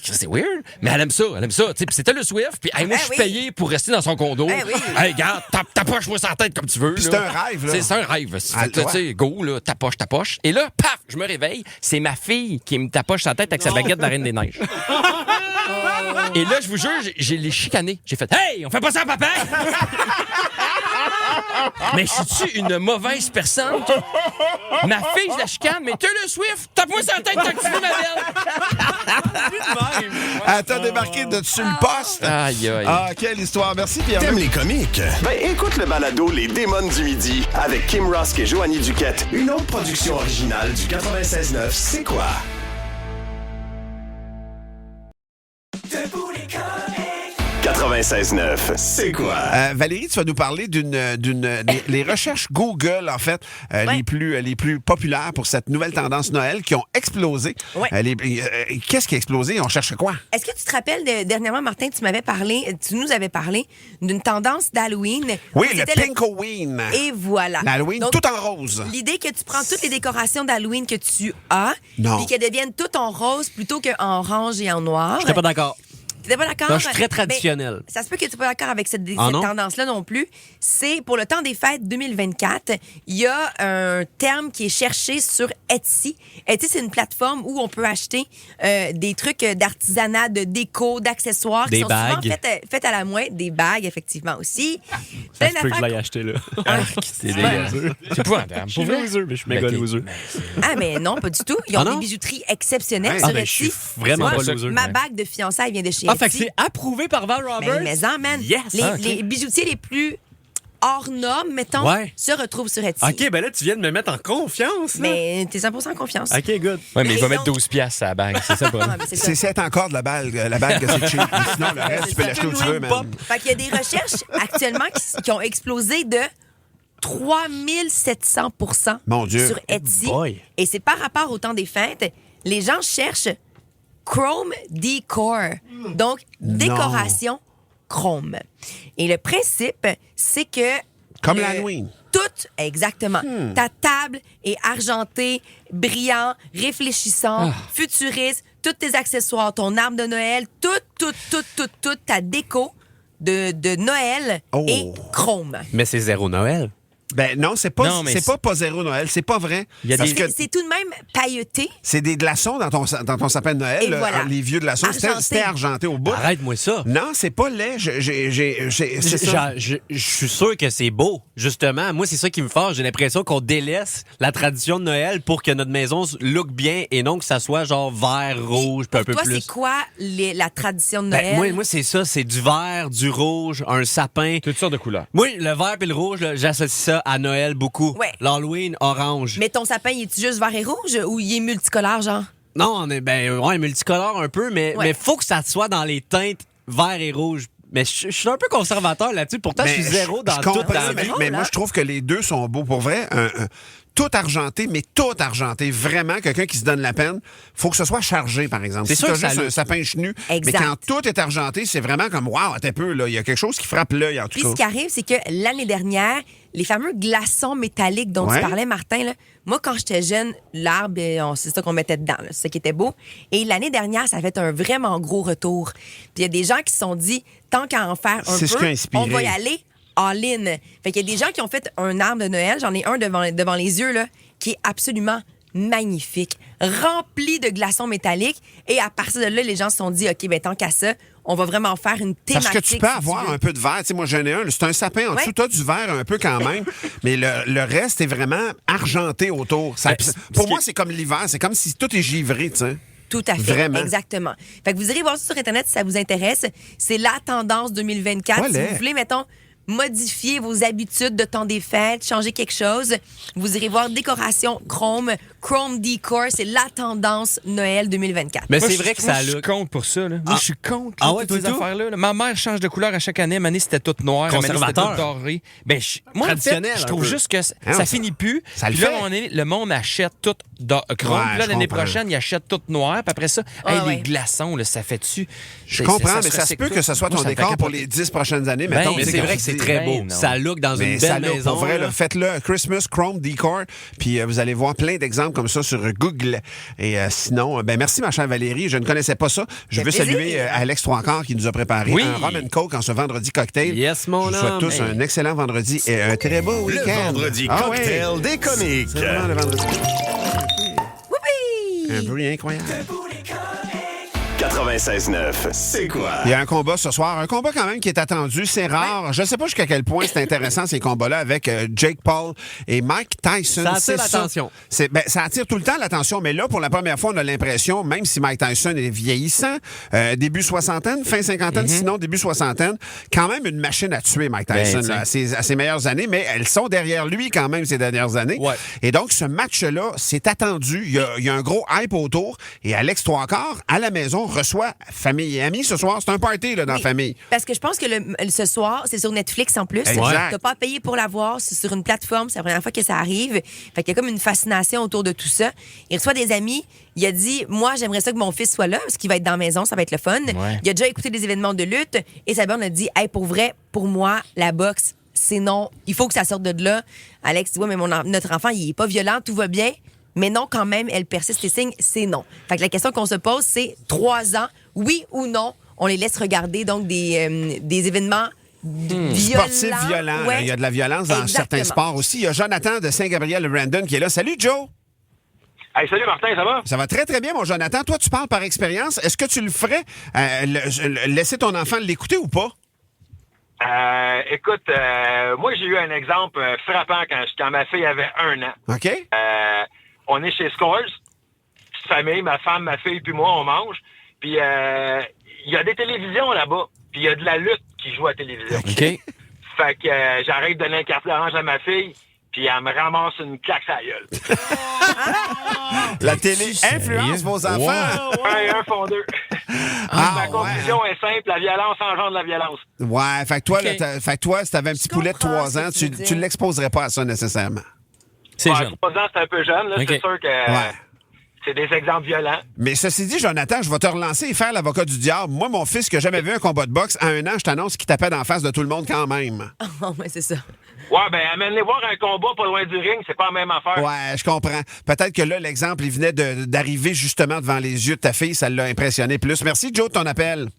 c'est weird, mais elle aime ça. Tu sais, puis c'est Taylor Swift, puis hey, moi, je suis payé pour rester dans son condo. Hey, regarde, tapoche-moi sa tête comme tu veux. Puis c'est un rêve, là. C'est un rêve. Tu sais, go, là, tapoche. Et là, paf, je me réveille, c'est ma fille qui me tapoche sa tête avec sa baguette de la Reine des Neiges. Et là, je vous jure, j'ai les chicané. J'ai fait, hey, on fait pas ça à papa! Mais je suis une mauvaise personne? Ma fille, je la chicane, mais Taylor Swift, tape-moi sur la tête tant que tu veux, ma belle! Elle t'a débarqué de dessus le poste. Aïe, aïe. Ah, quelle histoire. Merci, Pierre. T'aimes les comiques? Ben écoute le balado Les Démons du Midi avec Kim Rosk et Joanie Duquette. Une autre production originale du 96.9 C'est quoi? Debout les comiques! 96.9 C'est quoi? Valérie, tu vas nous parler les recherches Google, en fait, les plus populaires pour cette nouvelle tendance Noël qui ont explosé. Ouais. Qu'est-ce qui a explosé? On cherche quoi? Est-ce que tu te rappelles, dernièrement, Martin, tu nous avais parlé d'une tendance d'Halloween. Oui, le C'était Pinkoween. Et voilà. L'Halloween Donc, tout en rose. L'idée que tu prends toutes les décorations d'Halloween que tu as, Non. puis qu'elles deviennent toutes en rose plutôt qu'en orange et en noir. J'étais pas d'accord. T'étais pas d'accord? Non, je suis très traditionnel. Ben, ça se peut que tu sois pas d'accord avec cette non? tendance-là non plus. C'est pour le temps des fêtes 2024, il y a un terme qui est cherché sur Etsy. Etsy, c'est une plateforme où on peut acheter des trucs d'artisanat, de déco, d'accessoires Des qui sont bagues. souvent faites à la main. Des bagues, effectivement, aussi. Ça se peut que je l'aille acheter, là. C'est dégueulasse. C'est épouvantable. Je suis loser, mais je suis méga loser. Ah, mais non, pas du tout. Ils ont Ah non? des bijouteries exceptionnelles Ah, sur ben, Etsy. je suis vraiment Moi, pas loser. Ma bague de fiançailles vient de chez Ah, fait que Etsy. c'est approuvé par Val Roberts? Mais en, man. Yes! Les bijoutiers les plus hors normes, mettons, se retrouvent sur Etsy. OK, ben là, tu viens de me mettre en confiance. Là. Mais t'es 100% confiance. OK, good. Ouais, mais il va Et mettre donc- 12 piastres à la bague, c'est ça le problème. Ah, mais c'est ça. C'est encore de la bague que c'est cheap. Mais sinon, le reste, tu peux l'acheter où tu veux, man. Fait qu'il y a des recherches actuellement qui ont explosé de 3700% Mon Dieu. sur Etsy. Boy. Et c'est par rapport au temps des fêtes. Les gens cherchent Chrome Decor. Donc, décoration Chrome. Et le principe, c'est que... Comme l'Halloween. Exactement. Ta table est argentée, brillant, réfléchissant, futuriste, tous tes accessoires, ton arbre de Noël, toute ta déco de Noël est chrome. Mais c'est zéro Noël. Ben non, c'est pas, Non, mais c'est pas zéro Noël. C'est pas vrai. Il y a Parce des- que C'est tout de même pailleté. c'est des glaçons dans ton sapin de Noël. Et voilà. Les vieux glaçons, Argenté. c'était argenté au bout. Arrête-moi ça. Non, c'est pas laid. C'est ça. Je suis sûr que c'est beau. Justement, moi, c'est ça qui me fâche. J'ai l'impression qu'on délaisse la tradition de Noël pour que notre maison look bien et non que ça soit genre vert, rouge, puis un peu Toi, plus. c'est quoi la tradition de Ben, Noël? moi, c'est ça. C'est du vert, du rouge, un sapin. Toutes sortes de couleurs. Moi, le vert et le rouge, là, j'associe ça à Noël beaucoup. Ouais. L'Halloween, orange. Mais ton sapin, il est juste vert et rouge ou il est multicolore, genre? Non, on est multicolore un peu, mais faut que ça soit dans les teintes vert et rouge. Mais je suis un peu conservateur là-dessus. Pourtant, je suis zéro dans je tout comprends, dans la mais, vie. mais moi, je trouve que les deux sont beaux. Pour vrai, tout argenté, mais tout argenté. Vraiment, quelqu'un qui se donne la peine, faut que ce soit chargé, par exemple. C'est Si sûr t'as que ça juste le- un sapin chenu, Exact. mais quand tout est argenté, c'est vraiment comme, wow, attends un peu, là, il y a quelque chose qui frappe l'œil, en tout Puis ce qui cas. arrive, c'est que l'année dernière, les fameux glaçons métalliques dont Ouais. tu parlais, Martin, là, moi, quand j'étais jeune, l'arbre, c'est ça qu'on mettait dedans. là, c'est ça qui était beau. Et l'année dernière, ça a fait un vraiment gros retour. Puis il y a des gens qui se sont dit, tant qu'à en faire un C'est ce qui a peu, inspiré. on va y aller all-in. Fait qu'il y a des gens qui ont fait un arbre de Noël. J'en ai un devant les yeux, là, qui est absolument magnifique, rempli de glaçons métalliques. Et à partir de là, les gens se sont dit, OK, ben tant qu'à ça, on va vraiment faire une Parce thématique. que tu peux si avoir veux. un peu de verre. Tu sais, moi, j'en ai un. C'est un sapin en dessous. Ouais. T'as du verre un peu quand même. Mais le reste est vraiment argenté autour. Ça- pour moi, c'est comme l'hiver. C'est comme si tout est givré, tu sais. Tout à fait. Vraiment. Exactement. Fait que vous irez voir ça sur Internet si ça vous intéresse. C'est la tendance 2024. Voilà. Si vous voulez, mettons, modifier vos habitudes de temps des fêtes, changer quelque chose, vous irez voir décoration Chrome Decor. C'est la tendance Noël 2024. Mais Moi, c'est je- vrai que moi, ça je suis look. contre pour ça. Là. Moi, je suis contre Ah ouais, toutes ces toi, tout? affaires-là. là. Ma mère change de couleur à chaque année. Une année, c'était tout noir. Une année, c'était Conservateur. tout doré. Ben, moi, en fait, Traditionnel, je un trouve peu. juste que Ah, ça finit plus. ça le Puis là, fait. à un moment donné, le monde achète tout chrome. Ouais, Puis là, je l'année comprends. prochaine, il achète tout noir. Puis après ça, Ah, hey, ouais. les glaçons, là, ça fait dessus. Je comprends, mais ça se recycle peut tout. que ce soit Moi, ton ça me fait décor pour capoter. les 10 prochaines années. Ben, Mettons, mais tu sais, c'est vrai comme que tu c'est très Ben beau. non. Ça look dans Mais une ça belle look, maison. pour vrai, là. là, faites-le Christmas Chrome Decor, puis vous allez voir plein d'exemples comme ça sur Google. Et sinon, merci ma chère Valérie, je ne connaissais pas ça. Je Ça veux fait plaisir. saluer Alex Trois-Quarts qui nous a préparé Oui. un rum and coke en ce vendredi cocktail. Yes, mon Je vous souhaite homme. tous un excellent vendredi et un très beau Le week-end. vendredi Ah cocktail ouais. des comiques. C'est vraiment le vendredi. Whoopi! Un bruit incroyable. 96.9, c'est quoi? Il y a un combat ce soir, un combat quand même qui est attendu, c'est rare. Je ne sais pas jusqu'à quel point c'est intéressant ces combats-là avec Jake Paul et Mike Tyson. Ça attire C'est l'attention. Ça attire tout le temps l'attention, mais là, pour la première fois, on a l'impression, même si Mike Tyson est vieillissant, début soixantaine, fin cinquantaine, sinon début soixantaine, quand même une machine à tuer, Mike Tyson, Ben, là, à ses meilleures années, mais elles sont derrière lui quand même ces dernières années. Ouais. Et donc, ce match-là, c'est attendu. Il y a un gros hype autour. Et Alex Trois-Quarts, à la maison, reçoit famille et amis ce soir. C'est un party là, dans la Oui, famille. Parce que je pense que ce soir, c'est sur Netflix en plus. Exact. T'as pas à payer pour la voir. C'est sur une plateforme. C'est la première fois que ça arrive. Fait qu'il y a comme une fascination autour de tout ça. Il reçoit des amis. Il a dit, moi, j'aimerais ça que mon fils soit là parce qu'il va être dans la maison. Ça va être le fun. Ouais. Il a déjà écouté des événements de lutte. Et sa blonde a dit, hey, pour vrai, pour moi, la boxe, c'est non. Il faut que ça sorte de là. Alex dit, ouais, mais notre enfant, il est pas violent. Tout va bien. Mais non, quand même, elle persiste et signe, c'est non. Fait que la question qu'on se pose, c'est 3 ans, oui ou non, on les laisse regarder donc des événements violents. Sportif violent. Ouais. Il y a de la violence dans Exactement. certains sports aussi. Il y a Jonathan de Saint-Gabriel-Brandon qui est là. Salut, Joe! Hey, salut Martin, ça va? Ça va très, très bien, mon Jonathan. Toi, tu parles par expérience. Est-ce que tu le ferais, laisser ton enfant l'écouter ou pas? Écoute, moi j'ai eu un exemple frappant quand ma fille avait 1 an. OK? On est chez Scores, petite famille, ma femme, ma fille, puis moi, on mange. Puis il y a des télévisions là-bas, puis il y a de la lutte qui joue à la télévision. OK. Fait que j'arrête de donner un carte orange à ma fille, puis elle me ramasse une claque à la gueule. La télé influence vos enfants. Un fond deux. Ma conclusion est simple, la violence engendre la violence. Ouais, fait que toi, OK. là, fait que toi, si t'avais un petit poulet de comprends 3 ans, ce que tu veux tu dire. l'exposerais pas à ça nécessairement. C'est Ouais, jeune. 3 ans, c'est un peu jeune, là. OK. C'est sûr que Ouais. c'est des exemples violents. Mais ceci dit, Jonathan, je vais te relancer et faire l'avocat du diable. Moi, mon fils, qui n'a jamais vu un combat de boxe, à 1 an, je t'annonce qu'il tapait d'en face de tout le monde quand même. Oh, ouais, c'est ça. Ouais, ben amène-les voir un combat pas loin du ring, c'est pas la même affaire. Ouais, je comprends. Peut-être que là, l'exemple, il venait d'arriver justement devant les yeux de ta fille. Ça l'a impressionné plus. Merci, Joe, de ton appel.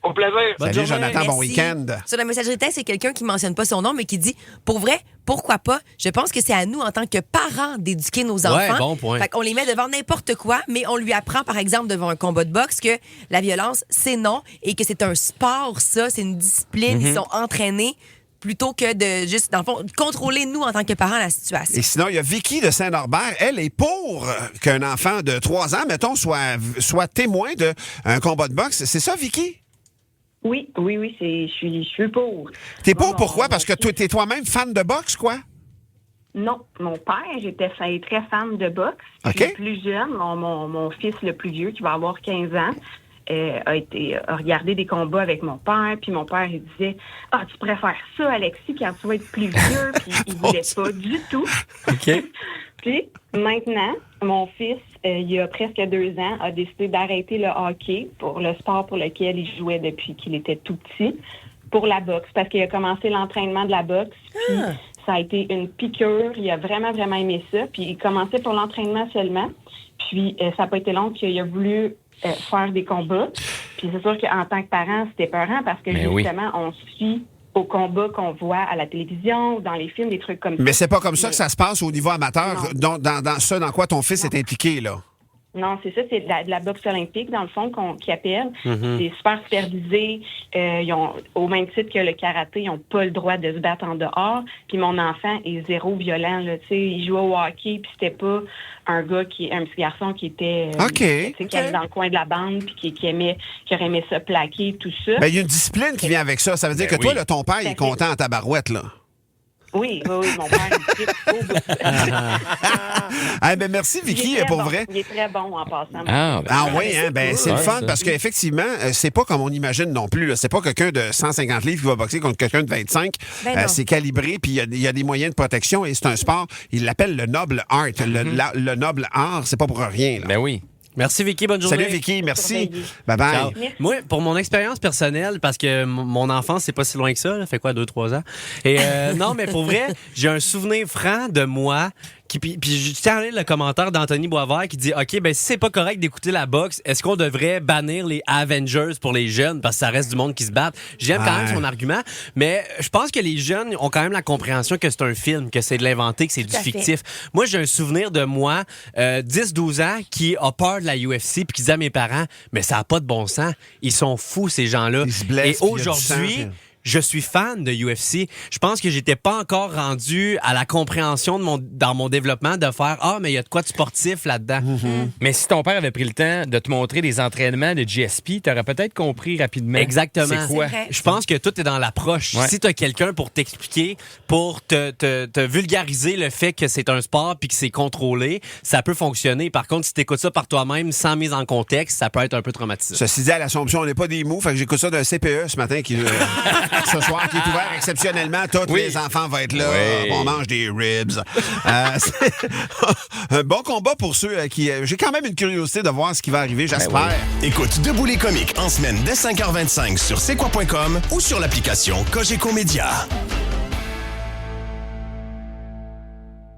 Au plaisir. Bonne Salut, journée. Jonathan. Bon Merci. week-end. Sur la messagerie texte, c'est quelqu'un qui mentionne pas son nom, mais qui dit, pour vrai, pourquoi pas? Je pense que c'est à nous, en tant que parents, d'éduquer nos enfants. Ouais, bon point. Fait qu'on les met devant n'importe quoi, mais on lui apprend, par exemple, devant un combat de boxe, que la violence, c'est non, et que c'est un sport, ça, c'est une discipline, ils sont entraînés, plutôt que de juste, dans le fond, contrôler, nous, en tant que parents, la situation. Et sinon, il y a Vicky de Saint-Norbert. Elle est pour qu'un enfant de 3 ans, mettons, soit témoin d'un combat de boxe. C'est ça, Vicky? Oui, je suis pour. T'es pour Moi, pourquoi? mon Parce que fils- toi, t'es toi-même fan de boxe, quoi? Non, mon père, j'étais très fan de boxe. OK. Puis le plus jeune, mon fils le plus vieux, qui va avoir 15 ans, a regardé des combats avec mon père. Puis mon père, il disait, « Ah, tu préfères ça, Alexis, quand tu vas être plus vieux. » Puis il voulait pas du tout. OK. Puis maintenant, mon fils, il y a presque 2 ans, a décidé d'arrêter le hockey pour le sport pour lequel il jouait depuis qu'il était tout petit, pour la boxe, parce qu'il a commencé l'entraînement de la boxe. Puis ça a été une piqûre. Il a vraiment, vraiment aimé ça. Puis il commençait pour l'entraînement seulement. Puis ça n'a pas été long qu'il a voulu faire des combats. Puis c'est sûr qu'en tant que parent, c'était peurant parce que Mais oui. justement, on suit aux combats qu'on voit à la télévision ou dans les films, des trucs comme ça. Mais c'est pas comme ça que ça se passe au niveau amateur. Non. Dans quoi ton fils est impliqué, là? Non, c'est ça, c'est de la boxe olympique, dans le fond, qui appelle. C'est super supervisé. Ils ont, au même titre que le karaté, ils n'ont pas le droit de se battre en dehors. Puis mon enfant est zéro violent, là. Tu sais, il jouait au hockey, puis c'était pas un petit garçon qui était... OK. tu sais, qui allait dans le coin de la bande, puis qui aurait aimé ça plaquer, tout ça. Ben, il y a une discipline qui vient avec ça. Ça veut dire Ben que toi, oui. là, ton père, il est Tout à fait. content en tabarouette, là. Oui, mon père, il tripe au bout. Ah, ben, merci, Vicky, Il est très pour bon. vrai. Il est très bon en passant. Ah, ben, Ah oui, hein, ben, c'est le Ouais, fun ça. parce qu'effectivement, c'est pas comme on imagine non plus. là. C'est pas quelqu'un de 150 livres qui va boxer contre quelqu'un de 25. Ben non. C'est calibré, puis il y a des moyens de protection et c'est un sport, il l'appelle le noble art. Le noble art, c'est pas pour rien. Là. ben oui. Merci, Vicky. Bonne journée. Salut, Vicky. Merci. Surveiller. Bye-bye. Ciao. Moi, pour mon expérience personnelle, parce que mon enfance, c'est pas si loin que ça, ça fait quoi, 2-3 ans? Et non, mais pour vrai, j'ai un souvenir franc de moi. Puis je tiens à lire le commentaire d'Anthony Boisvert qui dit OK, ben si c'est pas correct d'écouter la boxe, est-ce qu'on devrait bannir les Avengers pour les jeunes parce que ça reste du monde qui se bat? J'aime quand même son argument, mais je pense que les jeunes ont quand même la compréhension que c'est un film, que c'est de l'inventé, que c'est du fictif. Moi, j'ai un souvenir de moi, 10-12 ans, qui a peur de la UFC puis qui dit à mes parents, mais ça a pas de bon sens. Ils sont fous, ces gens-là. Ils se blessent, Et puis il y a du aujourd'hui... sang, je suis fan de UFC. Je pense que j'étais pas encore rendu à la compréhension dans mon développement de faire mais il y a de quoi de sportif là-dedans. Mais si ton père avait pris le temps de te montrer des entraînements de GSP, t'aurais peut-être compris rapidement. Exactement. C'est quoi? C'est vrai. Je pense que tout est dans l'approche. Ouais. Si tu as quelqu'un pour t'expliquer, pour te vulgariser le fait que c'est un sport puis que c'est contrôlé, ça peut fonctionner. Par contre, si tu écoutes ça par toi-même sans mise en contexte, ça peut être un peu traumatisant. Ceci dit, à l'Assomption, on n'est pas des mous. Fait que j'écoute ça d'un CPE ce matin qui ce soir qui est ouvert exceptionnellement. Tous les enfants vont être là. Oui. On mange des ribs. C'est un bon combat pour ceux qui... J'ai quand même une curiosité de voir ce qui va arriver, j'espère. Écoute Debout les comiques en semaine dès 5h25 sur c'est quoi.com ou sur l'application Cogeco Média.